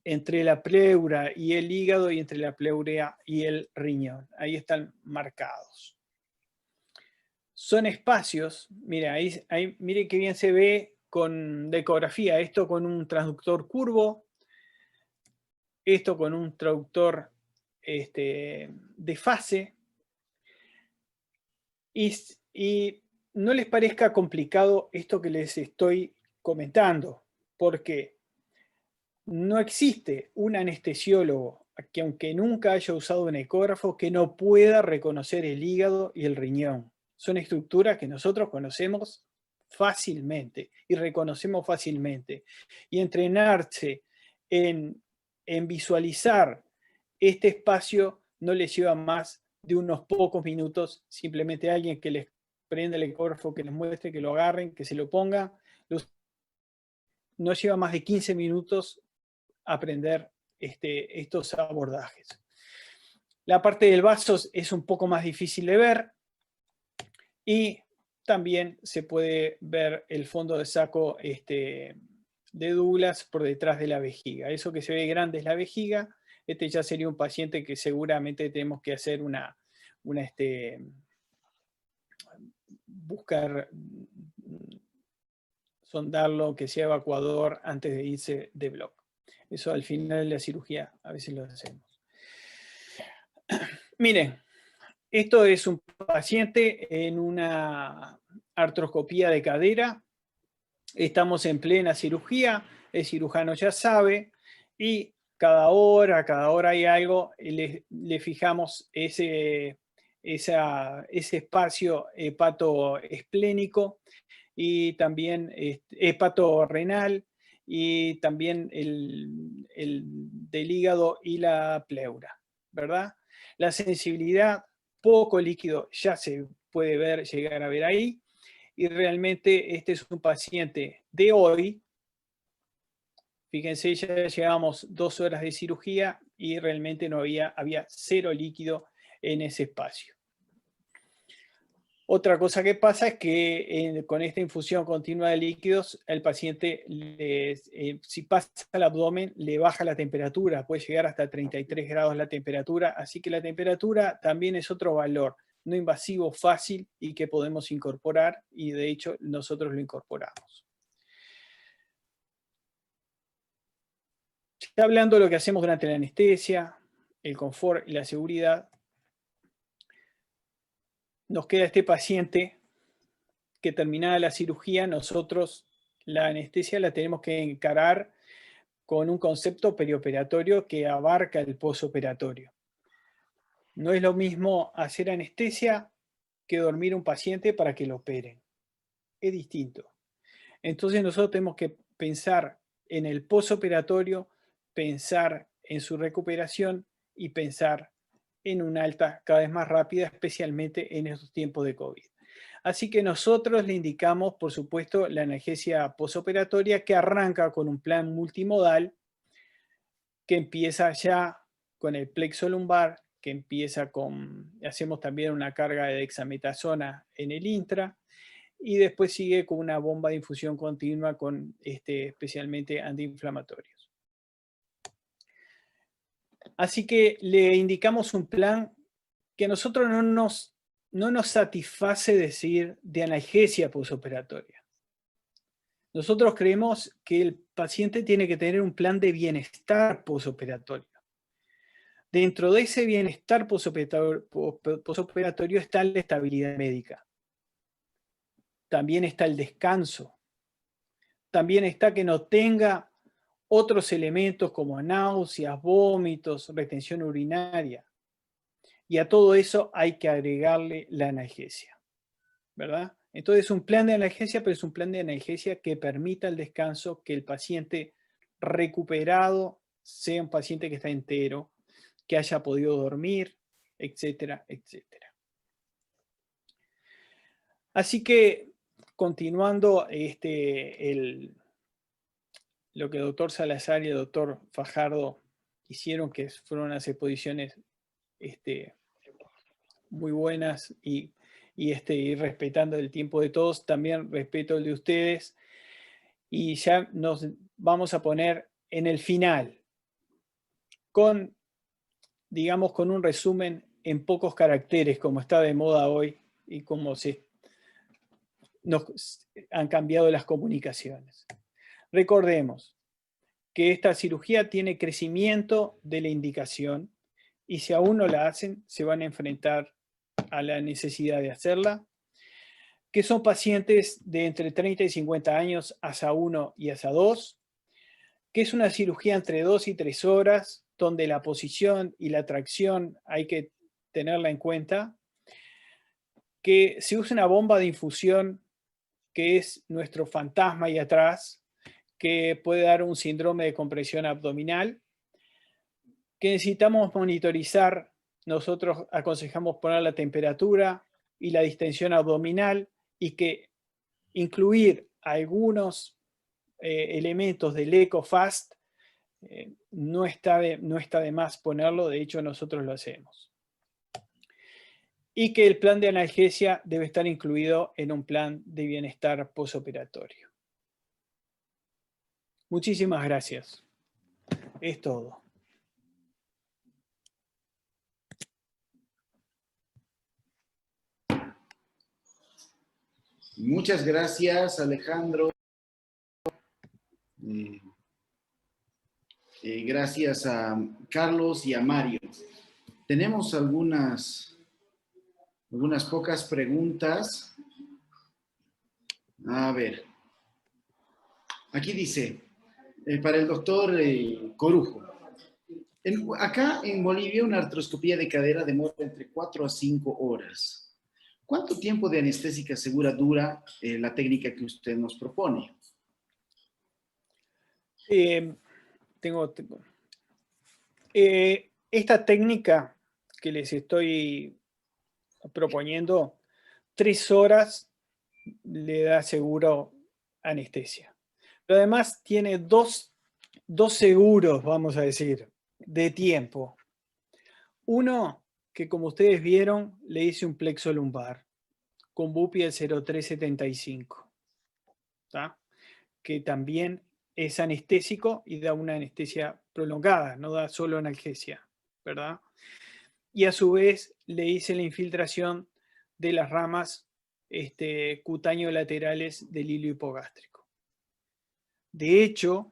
entre la pleura y el hígado y entre la pleura y el riñón. Ahí están marcados. Son espacios, mire, ahí mire qué bien se ve con ecografía, esto con un transductor curvo, esto con un traductor de fase, y no les parezca complicado esto que les estoy comentando, porque no existe un anestesiólogo que, aunque nunca haya usado un ecógrafo, que no pueda reconocer el hígado y el riñón. Son estructuras que nosotros conocemos fácilmente y reconocemos fácilmente. Y entrenarse en visualizar este espacio no les lleva más de unos pocos minutos, simplemente alguien que les prenda el ecógrafo, que les muestre, que lo agarren, que se lo ponga. No lleva más de 15 minutos aprender estos abordajes. La parte del vaso es un poco más difícil de ver y también se puede ver el fondo de saco de Douglas por detrás de la vejiga. Eso que se ve grande es la vejiga. Ya sería un paciente que seguramente tenemos que hacer buscar sondarlo, que sea evacuador antes de irse de bloc. Eso al final de la cirugía a veces lo hacemos. Miren, esto es un paciente en una artroscopía de cadera. Estamos en plena cirugía, el cirujano ya sabe, y cada hora hay algo, le fijamos ese espacio hepatoesplénico y también hepatorrenal y también el del hígado y la pleura, ¿verdad? La sensibilidad, poco líquido, ya se puede ver, llegar a ver ahí. Y realmente este es un paciente de hoy. Fíjense, ya llevamos 2 horas de cirugía y realmente había 0 líquido en ese espacio. Otra cosa que pasa es que con esta infusión continua de líquidos, el paciente, si pasa al abdomen, le baja la temperatura, puede llegar hasta 33 grados la temperatura, así que la temperatura también es otro valor no invasivo, fácil y que podemos incorporar, y de hecho nosotros lo incorporamos. Ya hablando de lo que hacemos durante la anestesia, el confort y la seguridad, nos queda este paciente que terminada la cirugía, nosotros la anestesia la tenemos que encarar con un concepto perioperatorio que abarca el posoperatorio. No es lo mismo hacer anestesia que dormir a un paciente para que lo operen. Es distinto. Entonces nosotros tenemos que pensar en el posoperatorio, pensar en su recuperación y pensar en una alta cada vez más rápida, especialmente en estos tiempos de COVID. Así que nosotros le indicamos, por supuesto, la analgesia posoperatoria que arranca con un plan multimodal que empieza ya con el plexo lumbar, que empieza hacemos también una carga de dexametasona en el intra, y después sigue con una bomba de infusión continua con especialmente antiinflamatorios. Así que le indicamos un plan que a nosotros no nos satisface decir de analgesia posoperatoria. Nosotros creemos que el paciente tiene que tener un plan de bienestar posoperatorio. Dentro de ese bienestar posoperatorio está la estabilidad médica. También está el descanso. También está que no tenga otros elementos como náuseas, vómitos, retención urinaria. Y a todo eso hay que agregarle la analgesia, ¿verdad? Entonces es un plan de analgesia, pero es un plan de analgesia que permita el descanso, que el paciente recuperado sea un paciente que está entero, que haya podido dormir, etcétera, etcétera. Así que, continuando lo que el doctor Salazar y el doctor Fajardo hicieron, que fueron unas exposiciones muy buenas y respetando el tiempo de todos, también respeto el de ustedes, y ya nos vamos a poner en el final con un resumen en pocos caracteres, como está de moda hoy y como nos han cambiado las comunicaciones. Recordemos que esta cirugía tiene crecimiento de la indicación y si aún no la hacen, se van a enfrentar a la necesidad de hacerla, que son pacientes de entre 30 y 50 años, ASA 1 y ASA 2, que es una cirugía entre 2 y 3 horas, donde la posición y la tracción hay que tenerla en cuenta, que se usa una bomba de infusión que es nuestro fantasma ahí atrás, que puede dar un síndrome de compresión abdominal, que necesitamos monitorizar nosotros aconsejamos poner la temperatura y la distensión abdominal y que incluir algunos elementos del EcoFast no está de más ponerlo, de hecho nosotros lo hacemos. Y que el plan de analgesia debe estar incluido en un plan de bienestar postoperatorio. Muchísimas gracias. Es todo. Muchas gracias, Alejandro. Gracias a Carlos y a Mario. Tenemos algunas pocas preguntas. A ver. Aquí dice, para el doctor Corujo. Acá en Bolivia una artroscopía de cadera demora entre 4 a 5 horas. ¿Cuánto tiempo de anestésica segura dura la técnica que usted nos propone? Esta técnica que les estoy proponiendo, 3 horas le da seguro anestesia. Pero además tiene dos seguros, vamos a decir, de tiempo. Uno, que como ustedes vieron, le hice un plexo lumbar con Bupi el 0375, ¿tá? Que también es anestésico y da una anestesia prolongada, no da solo analgesia, ¿verdad? Y a su vez le hice la infiltración de las ramas cutáneo laterales del hilo hipogástrico. De hecho,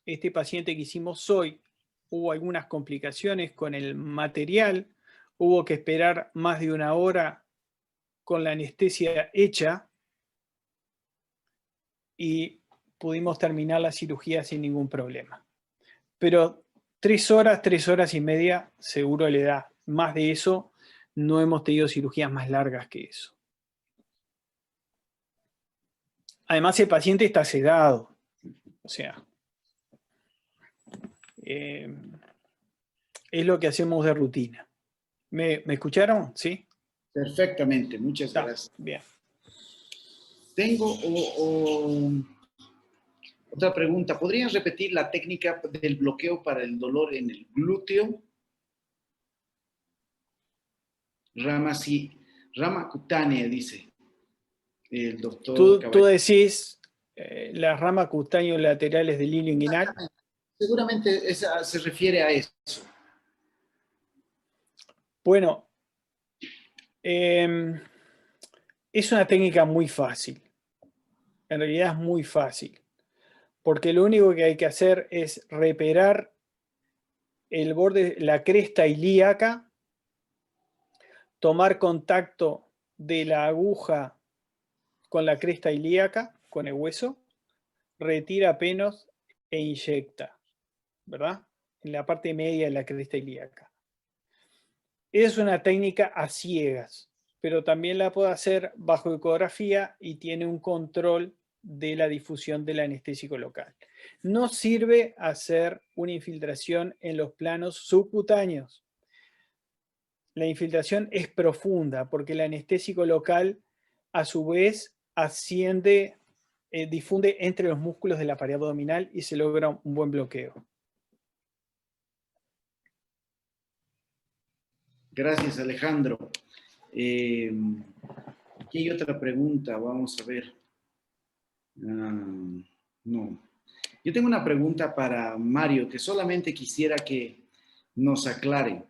este paciente que hicimos hoy, hubo algunas complicaciones con el material, hubo que esperar más de 1 hora con la anestesia hecha y pudimos terminar la cirugía sin ningún problema. Pero 3 horas y media seguro le da. Más de eso, no hemos tenido cirugías más largas que eso. Además, el paciente está sedado. O sea, es lo que hacemos de rutina. ¿Me escucharon? ¿Sí? Perfectamente, muchas gracias. Bien. Tengo otra pregunta. ¿Podrían repetir la técnica del bloqueo para el dolor en el glúteo? Rama cutánea, dice el doctor. ¿Tú decís las ramas cutáneo laterales del hilo inguinal? Seguramente se refiere a eso. Bueno, es una técnica muy fácil. En realidad es muy fácil. Porque lo único que hay que hacer es reparar el borde, la cresta ilíaca, tomar contacto de la aguja con la cresta ilíaca, con el hueso, retira apenas e inyecta, ¿verdad? En la parte media de la cresta ilíaca. Es una técnica a ciegas, pero también la puedo hacer bajo ecografía y tiene un control de la difusión del anestésico local. No sirve hacer una infiltración en los planos subcutáneos. La infiltración es profunda porque el anestésico local a su vez asciende, difunde entre los músculos de la pared abdominal y se logra un buen bloqueo. Gracias, Alejandro. Aquí hay otra pregunta, vamos a ver. No. Yo tengo una pregunta para Mario que solamente quisiera que nos aclare.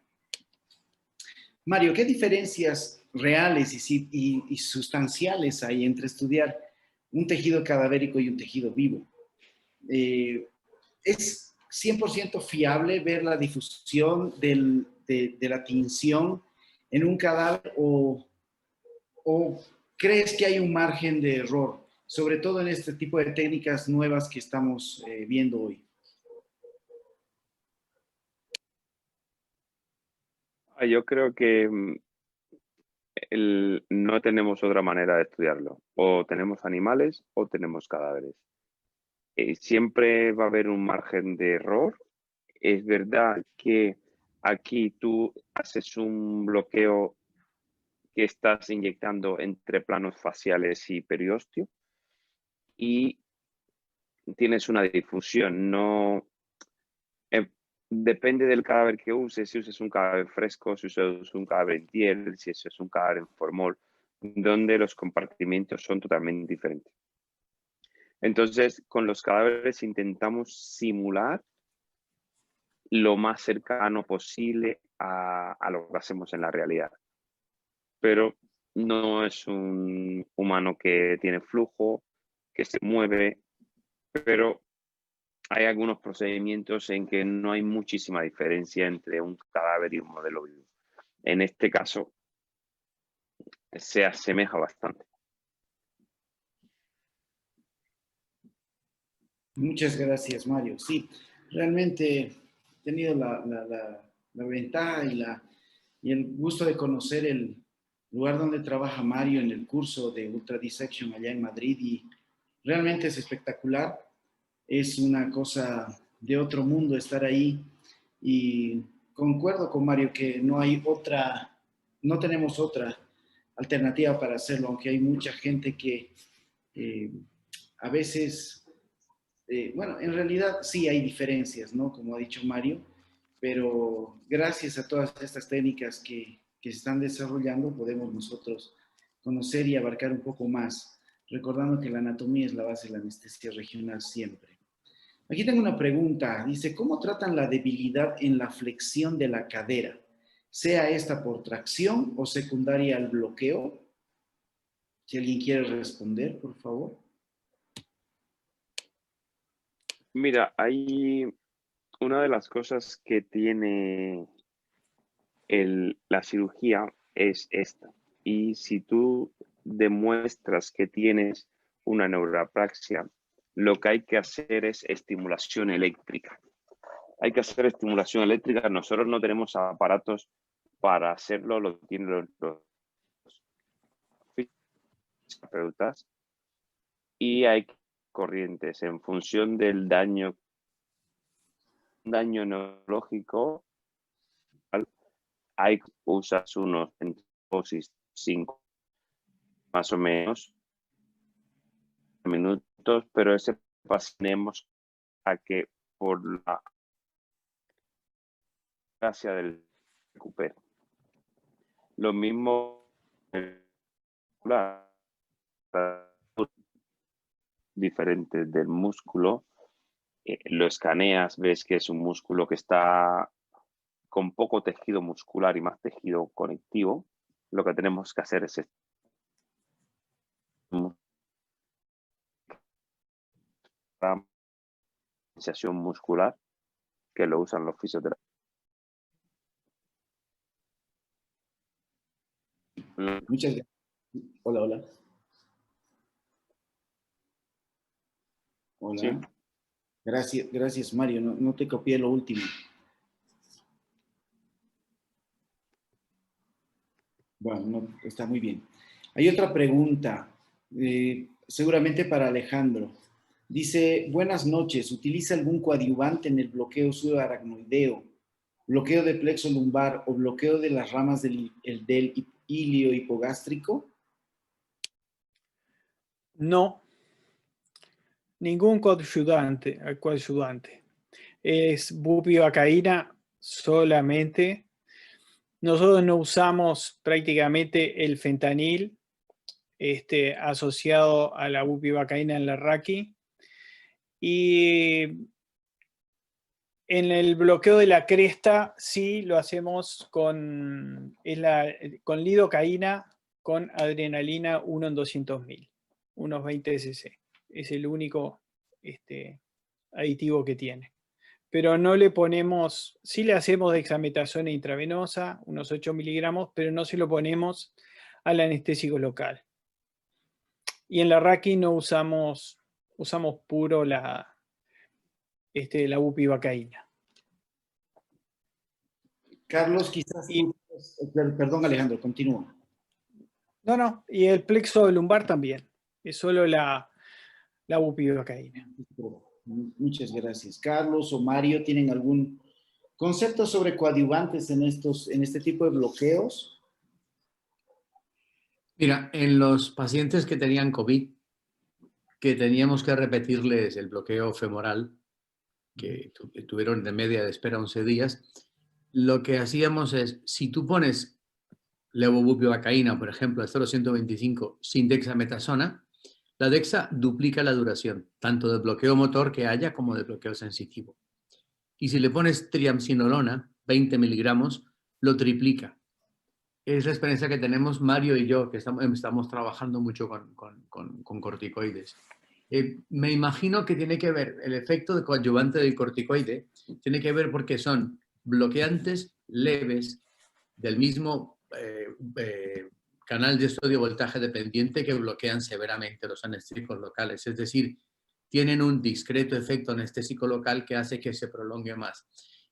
Mario, ¿qué diferencias reales y sustanciales hay entre estudiar un tejido cadavérico y un tejido vivo? ¿Es 100% fiable ver la difusión de la tinción en un cadáver o crees que hay un margen de error, sobre todo en este tipo de técnicas nuevas que estamos viendo hoy? Yo creo que no tenemos otra manera de estudiarlo. O tenemos animales o tenemos cadáveres. Siempre va a haber un margen de error. Es verdad que Aquí tú haces un bloqueo que estás inyectando entre planos faciales y periósteo y tienes una difusión. No, depende del cadáver que uses, si usas un cadáver fresco, si usas un cadáver en piel, si eso es un cadáver en formol, donde los compartimientos son totalmente diferentes. Entonces, con los cadáveres intentamos simular lo más cercano posible a lo que hacemos en la realidad. Pero no es un humano que tiene flujo, que se mueve, pero hay algunos procedimientos en que no hay muchísima diferencia entre un cadáver y un modelo vivo. En este caso, se asemeja bastante. Muchas gracias, Mario. Sí, realmente he tenido la ventaja y el gusto de conocer el lugar donde trabaja Mario en el curso de Ultra Dissection allá en Madrid y realmente es espectacular. Es una cosa de otro mundo estar ahí y concuerdo con Mario que no tenemos otra alternativa para hacerlo, aunque hay mucha gente que a veces bueno, en realidad sí hay diferencias, ¿no? Como ha dicho Mario, pero gracias a todas estas técnicas que se están desarrollando, podemos nosotros conocer y abarcar un poco más, recordando que la anatomía es la base de la anestesia regional siempre. Aquí tengo una pregunta, dice, ¿cómo tratan la debilidad en la flexión de la cadera? Sea esta por tracción o secundaria al bloqueo. Si alguien quiere responder, por favor. Mira, hay una de las cosas que tiene la cirugía es esta. Y si tú demuestras que tienes una neuropraxia, lo que hay que hacer es estimulación eléctrica. Hay que hacer estimulación eléctrica. Nosotros no tenemos aparatos para hacerlo, lo tienen los fisioterapeutas. Y hay corrientes en función del daño neurológico. Hay usas unos en dosis 5 más o menos minutos, pero ese pasemos a que por la gracia del recupero. Lo mismo diferente del músculo, lo escaneas, ves que es un músculo que está con poco tejido muscular y más tejido conectivo. Lo que tenemos que hacer es sensación muscular que lo usan los fisioterapeutas. Muchas gracias. Hola, hola. Hola. Sí. Gracias, Mario. No te copié lo último. Bueno, no, está muy bien. Hay otra pregunta, seguramente para Alejandro. Dice, buenas noches, ¿utiliza algún coadyuvante en el bloqueo subaracnoideo, bloqueo de plexo lumbar o bloqueo de las ramas del ilio hipogástrico? No, ningún coadyuvante. Es bupivacaína solamente. Nosotros no usamos prácticamente el fentanil asociado a la bupivacaína en la raqui. Y en el bloqueo de la cresta sí lo hacemos con lidocaína con adrenalina 1 en 200.000, unos 20 cc. Es el único aditivo que tiene. Pero no le ponemos, sí le hacemos dexametasona intravenosa, unos 8 miligramos, pero no se lo ponemos al anestésico local. Y en la raqui no usamos puro la bupivacaína. Carlos, quizás perdón, Alejandro, continúa. No, y el plexo lumbar también. Es solo la bupivacaína. Muchas gracias. Carlos o Mario, ¿tienen algún Conceptos sobre coadyuvantes en este tipo de bloqueos. Mira, en los pacientes que tenían COVID, que teníamos que repetirles el bloqueo femoral, que tuvieron de media de espera 11 días, lo que hacíamos es, si tú pones levobupivacaína, por ejemplo, a 0,125 sin dexametasona, la dexa duplica la duración, tanto del bloqueo motor que haya como del bloqueo sensitivo. Y si le pones triamcinolona, 20 miligramos, lo triplica. Es la experiencia que tenemos Mario y yo, que estamos trabajando mucho con corticoides. Me imagino que tiene que ver el efecto de coadyuvante del corticoide, tiene que ver porque son bloqueantes leves del mismo canal de sodio voltaje dependiente que bloquean severamente los anestésicos locales. Es decir, tienen un discreto efecto anestésico local que hace que se prolongue más.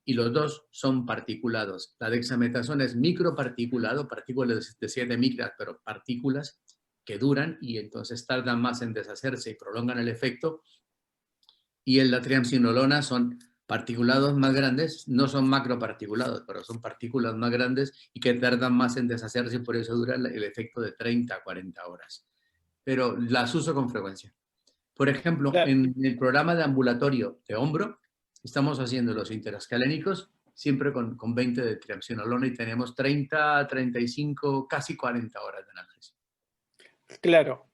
Y los dos son particulados. La dexametasona es microparticulado, partículas de 7 micras, pero partículas que duran y entonces tardan más en deshacerse y prolongan el efecto. Y la triamcinolona son particulados más grandes, no son macroparticulados, pero son partículas más grandes y que tardan más en deshacerse y por eso dura el efecto de 30 a 40 horas. Pero las uso con frecuencia. Por ejemplo, Claro. en el programa de ambulatorio de hombro, estamos haciendo los interescalénicos siempre con 20 de triamcinolona y tenemos 30, 35, casi 40 horas de analgesia. Claro.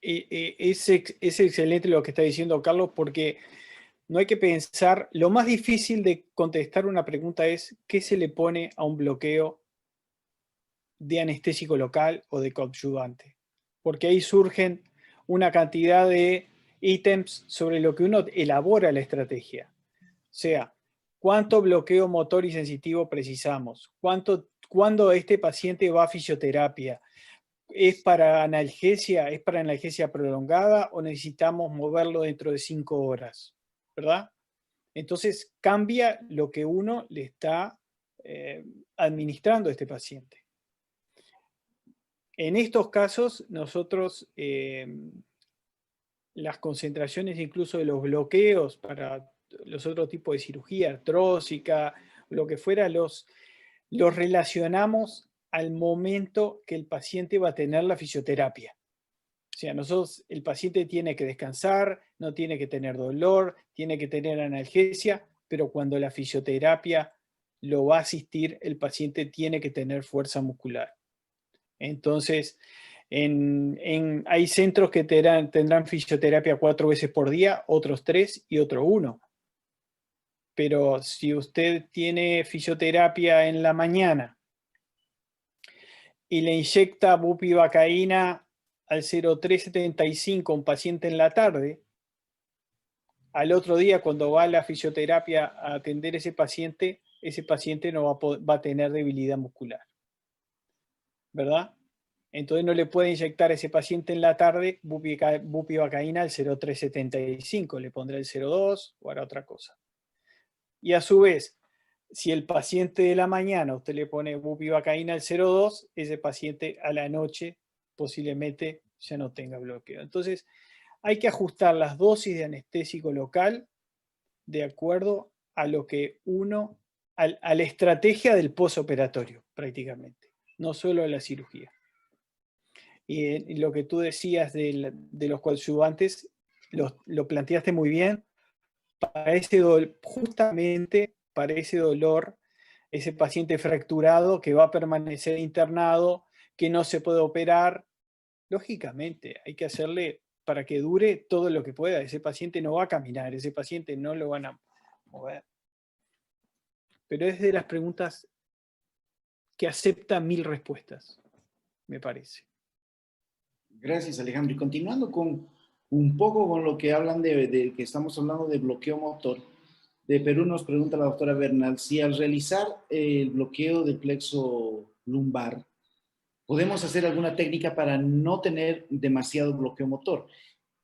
Es excelente lo que está diciendo Carlos, porque no hay que pensar, lo más difícil de contestar una pregunta es ¿qué se le pone a un bloqueo de anestésico local o de coadyuvante? Porque ahí surgen una cantidad de ítems sobre lo que uno elabora la estrategia. O sea, ¿cuánto bloqueo motor y sensitivo precisamos? ¿Cuándo este paciente va a fisioterapia? ¿Es para analgesia? ¿Es para analgesia prolongada o necesitamos moverlo dentro de 5 horas? ¿Verdad? Entonces cambia lo que uno le está administrando a este paciente. En estos casos, nosotros las concentraciones incluso de los bloqueos para los otros tipos de cirugía, artrósica, lo que fuera, los relacionamos al momento que el paciente va a tener la fisioterapia. O sea, el paciente tiene que descansar, no tiene que tener dolor, tiene que tener analgesia, pero cuando la fisioterapia lo va a asistir, el paciente tiene que tener fuerza muscular. Entonces, hay centros que tendrán fisioterapia 4 veces por día, otros 3 y otro 1. Pero si usted tiene fisioterapia en la mañana y le inyecta bupivacaína al 0,375 a un paciente en la tarde, al otro día cuando va a la fisioterapia a atender a ese paciente no va a tener debilidad muscular. ¿Verdad? Entonces no le puede inyectar a ese paciente en la tarde bupivacaína al 0,375, le pondrá el 0,2 o hará otra cosa. Y a su vez, si el paciente de la mañana usted le pone bupivacaína al 0,2, ese paciente a la noche posiblemente ya no tenga bloqueo. Entonces hay que ajustar las dosis de anestésico local de acuerdo a lo que a la estrategia del posoperatorio prácticamente, no solo a la cirugía. Y lo que tú decías de los coadyuvantes, lo planteaste muy bien. Justamente para ese dolor, ese paciente fracturado que va a permanecer internado, que no se puede operar, lógicamente hay que hacerle para que dure todo lo que pueda. Ese paciente no va a caminar, ese paciente no lo van a mover. Pero es de las preguntas que acepta 1000 respuestas, me parece. Gracias, Alejandro. Y continuando con un poco con lo que hablan de que estamos hablando de bloqueo motor, de Perú nos pregunta la doctora Bernal si al realizar el bloqueo del plexo lumbar, podemos hacer alguna técnica para no tener demasiado bloqueo motor.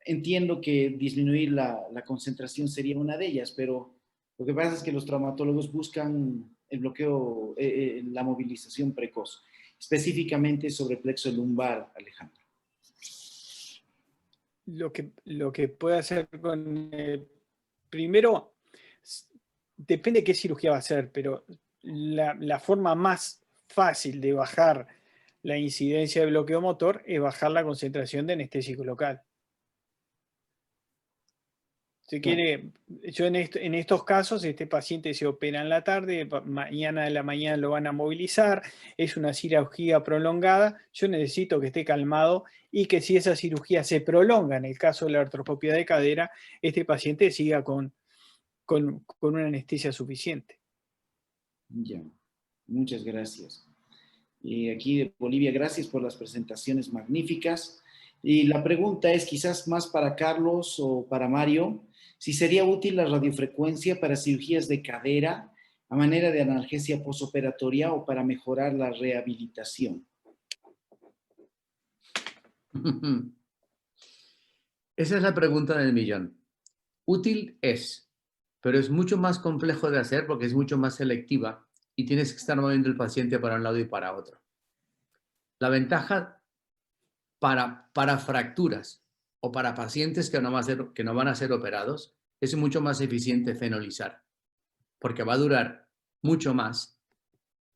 Entiendo que disminuir la concentración sería una de ellas, pero lo que pasa es que los traumatólogos buscan el bloqueo, la movilización precoz, específicamente sobre plexo lumbar, Alejandro. Lo que puede hacer primero, depende de qué cirugía va a ser, pero la forma más fácil de bajar la incidencia de bloqueo motor es bajar la concentración de anestésico local. Si quiere, yo en estos casos, este paciente se opera en la tarde, mañana de la mañana lo van a movilizar, es una cirugía prolongada, yo necesito que esté calmado y que si esa cirugía se prolonga, en el caso de la artroscopia de cadera, este paciente siga con una anestesia suficiente. Ya, muchas gracias. Y aquí de Bolivia, gracias por las presentaciones magníficas. Y la pregunta es quizás más para Carlos o para Mario, si sería útil la radiofrecuencia para cirugías de cadera a manera de analgesia posoperatoria o para mejorar la rehabilitación. Esa es la pregunta del millón. Útil es, pero es mucho más complejo de hacer porque es mucho más selectiva y tienes que estar moviendo el paciente para un lado y para otro. La ventaja para fracturas o para pacientes que no van a ser operados es mucho más eficiente fenolizar, porque va a durar mucho más,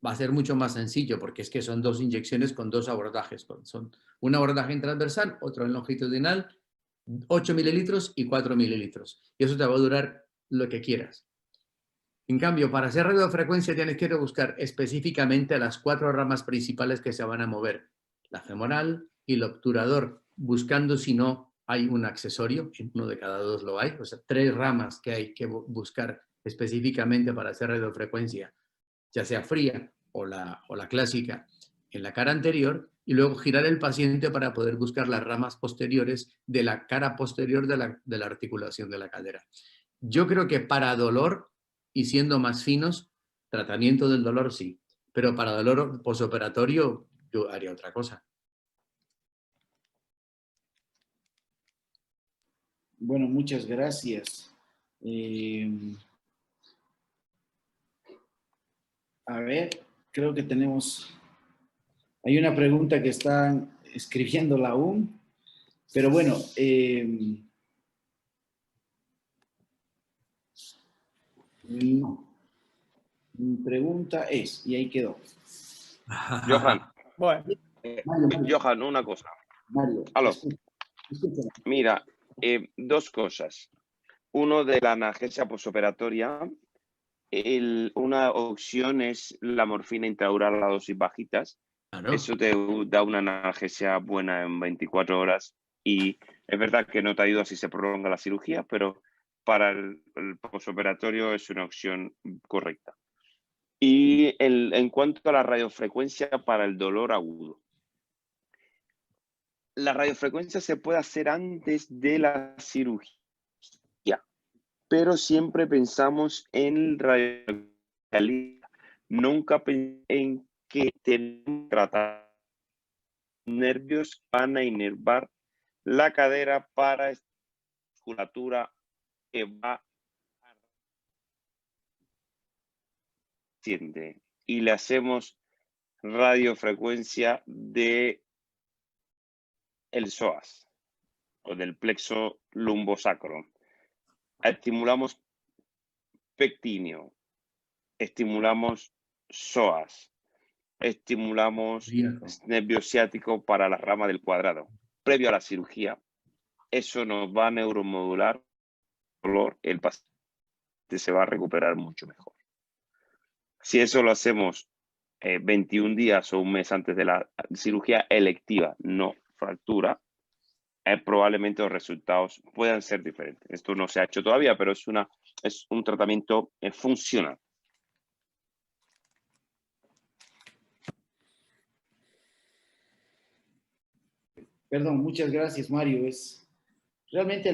va a ser mucho más sencillo, porque es que son 2 inyecciones con 2 abordajes. Son un abordaje en transversal, otro en longitudinal, 8 mililitros y 4 mililitros. Y eso te va a durar lo que quieras. En cambio, para hacer radiofrecuencia tienes que buscar específicamente las 4 ramas principales que se van a mover. La femoral y el obturador, buscando si no hay un accesorio, en uno de cada 2 lo hay, o sea, 3 ramas que hay que buscar específicamente para hacer radiofrecuencia, ya sea fría o la clásica, en la cara anterior, y luego girar el paciente para poder buscar las ramas posteriores de la cara posterior de la articulación de la cadera. Yo creo que para dolor, y siendo más finos, tratamiento del dolor sí, pero para dolor posoperatorio yo haría otra cosa. Bueno, muchas gracias. A ver, creo que hay una pregunta que están escribiéndola aún, pero bueno, mi pregunta es, y ahí quedó. Johan, Bueno, Mario, Johan, una cosa. Mario, Aló. escúchame. Mira, 2 cosas. Uno de la analgesia posoperatoria, una opción es la morfina intraoral a dosis bajitas. Claro. Eso te da una analgesia buena en 24 horas y es verdad que no te ayuda si se prolonga la cirugía, pero para el posoperatorio es una opción correcta. Y en cuanto a la radiofrecuencia para el dolor agudo, la radiofrecuencia se puede hacer antes de la cirugía, pero siempre pensamos en radiología. Nunca pensé en que tenemos que tratar nervios van a inervar la cadera para esta musculatura que va a paciente y le hacemos radiofrecuencia de el psoas o del plexo lumbosacro. Estimulamos pectíneo, estimulamos psoas, estimulamos nervio ciático para la rama del cuadrado. Previo a la cirugía, eso nos va a neuromodular el dolor, el paciente se va a recuperar mucho mejor. Si eso lo hacemos 21 días o un mes antes de la cirugía electiva, no fractura, probablemente los resultados puedan ser diferentes. Esto no se ha hecho todavía, pero es un tratamiento funcional. Perdón, muchas gracias, Mario. Realmente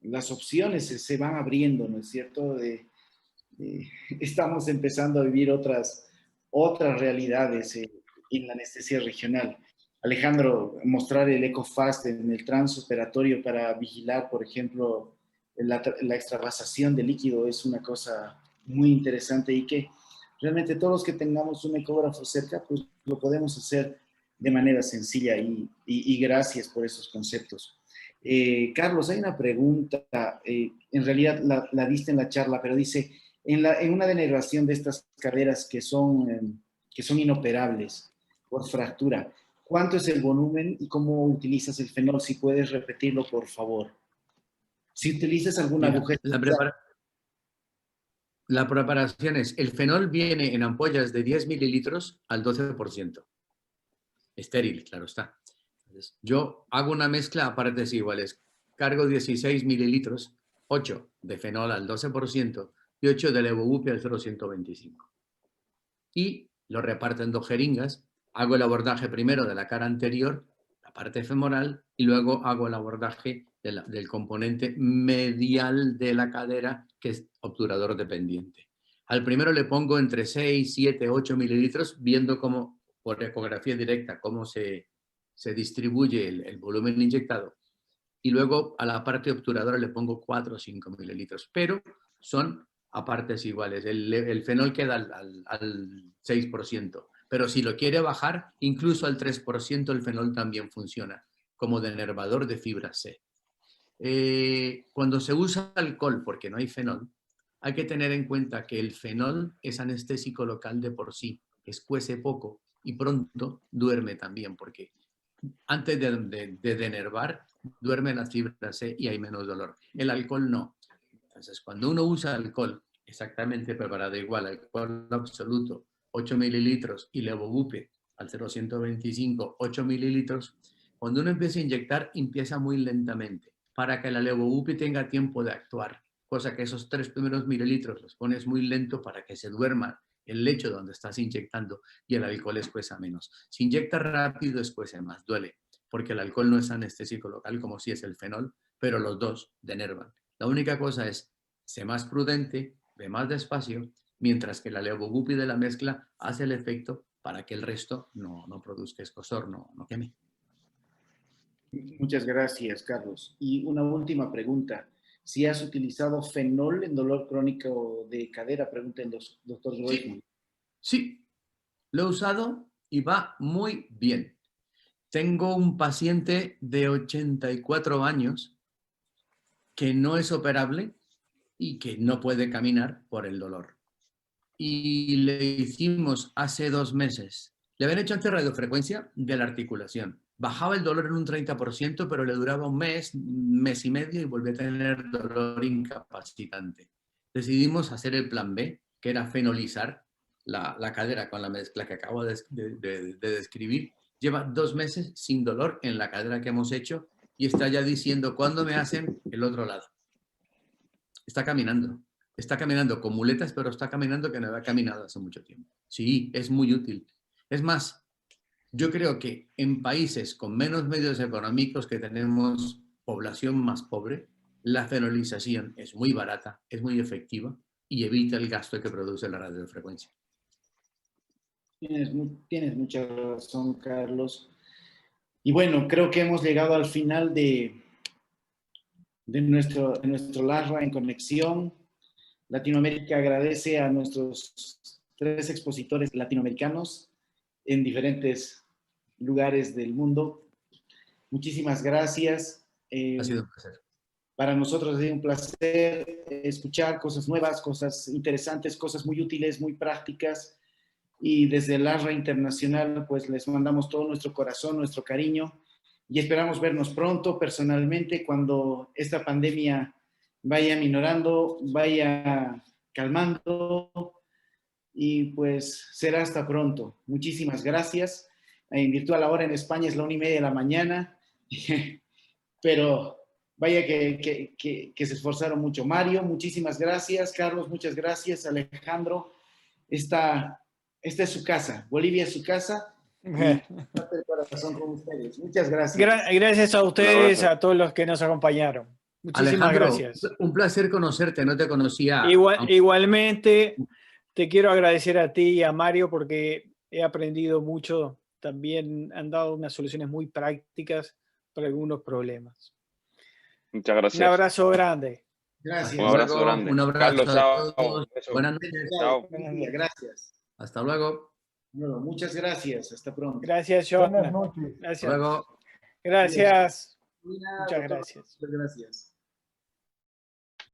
las opciones se van abriendo, ¿no es cierto? Estamos empezando a vivir otras realidades en la anestesia regional. Alejandro, mostrar el EcoFast en el transoperatorio para vigilar, por ejemplo, la extravasación de líquido es una cosa muy interesante y que realmente todos los que tengamos un ecógrafo cerca, pues lo podemos hacer de manera sencilla y gracias por esos conceptos. Carlos, hay una pregunta, en realidad la diste en la charla, pero dice, en una denervación de estas caderas que son inoperables por fractura, ¿cuánto es el volumen y cómo utilizas el fenol? Si puedes repetirlo, por favor. Si utilizas alguna Mira, aguja... la preparación es, el fenol viene en ampollas de 10 mililitros al 12%. Estéril, claro está. Entonces, yo hago una mezcla a partes iguales. Cargo 16 mililitros, 8 de fenol al 12% y 8 de levobupi al 0,125. Y lo reparto en 2 jeringas. Hago el abordaje primero de la cara anterior, la parte femoral, y luego hago el abordaje del componente medial de la cadera, que es obturador dependiente. Al primero le pongo entre 6, 7, 8 mililitros, viendo cómo, por ecografía directa, cómo se distribuye el volumen inyectado. Y luego a la parte obturadora le pongo 4 o 5 mililitros, pero son a partes iguales. El fenol queda al 6%, pero si lo quiere bajar, incluso al 3%, el fenol también funciona como denervador de fibra C. Cuando se usa alcohol, porque no hay fenol, hay que tener en cuenta que el fenol es anestésico local de por sí, escuece poco y pronto duerme también, porque antes de denervar, duerme la fibra C y hay menos dolor. El alcohol no. Entonces, cuando uno usa alcohol exactamente preparado igual, alcohol absoluto, 8 mililitros, y levobupi al 0,125, 8 mililitros, cuando uno empieza a inyectar, empieza muy lentamente, para que la levobupi tenga tiempo de actuar, cosa que esos 3 primeros mililitros los pones muy lento para que se duerma el lecho donde estás inyectando y el alcohol escueza menos. Si inyecta rápido, escuece más, duele, porque el alcohol no es anestésico local como si es el fenol, pero los dos denervan. La única cosa es, sé más prudente, ve más despacio, mientras que la levobupi de la mezcla hace el efecto para que el resto no produzca escozor, no queme. Muchas gracias, Carlos. Y una última pregunta. Si has utilizado fenol en dolor crónico de cadera, pregunta el doctor Reutemann. Sí, lo he usado y va muy bien. Tengo un paciente de 84 años que no es operable y que no puede caminar por el dolor. Y le hicimos hace 2 meses. Le habían hecho antes radiofrecuencia de la articulación. Bajaba el dolor en un 30%, pero le duraba un mes y medio y volvió a tener dolor incapacitante. Decidimos hacer el plan B, que era fenolizar la cadera con la mezcla que acabo de describir. Lleva 2 meses sin dolor en la cadera que hemos hecho y está ya diciendo cuándo me hacen el otro lado. Está caminando con muletas, pero está caminando que no había caminado hace mucho tiempo. Sí, es muy útil. Es más, yo creo que en países con menos medios económicos, que tenemos población más pobre, la fenolización es muy barata, es muy efectiva y evita el gasto que produce la radiofrecuencia. Tienes mucha razón, Carlos. Y bueno, creo que hemos llegado al final de nuestro LASRA en conexión. Latinoamérica agradece a nuestros 3 expositores latinoamericanos en diferentes lugares del mundo. Muchísimas gracias. Ha sido un placer. Para nosotros ha sido un placer escuchar cosas nuevas, cosas interesantes, cosas muy útiles, muy prácticas. Y desde el LASRA Internacional, pues les mandamos todo nuestro corazón, nuestro cariño y esperamos vernos pronto personalmente cuando esta pandemia vaya minorando, vaya calmando y pues será hasta pronto. Muchísimas gracias. En virtual ahora en España es la 1:30 de la mañana, pero vaya que se esforzaron mucho. Mario, muchísimas gracias. Carlos, muchas gracias. Alejandro, esta es su casa. Bolivia es su casa. Y corazón con ustedes. Muchas gracias. Gracias a ustedes, a todos los que nos acompañaron. Muchísimas Alejandro, gracias. Un placer conocerte, no te conocía. Igualmente, te quiero agradecer a ti y a Mario porque he aprendido mucho. También han dado unas soluciones muy prácticas para algunos problemas. Muchas gracias. Un abrazo grande. Gracias. Un abrazo grande. Un abrazo Carlos, a todos. Chao. Buenas noches. Chao. Gracias. Hasta luego. Muchas gracias. Hasta pronto. Gracias, John. Buenas noches. Gracias. Hasta luego. Gracias. Muchas gracias. Muchas gracias.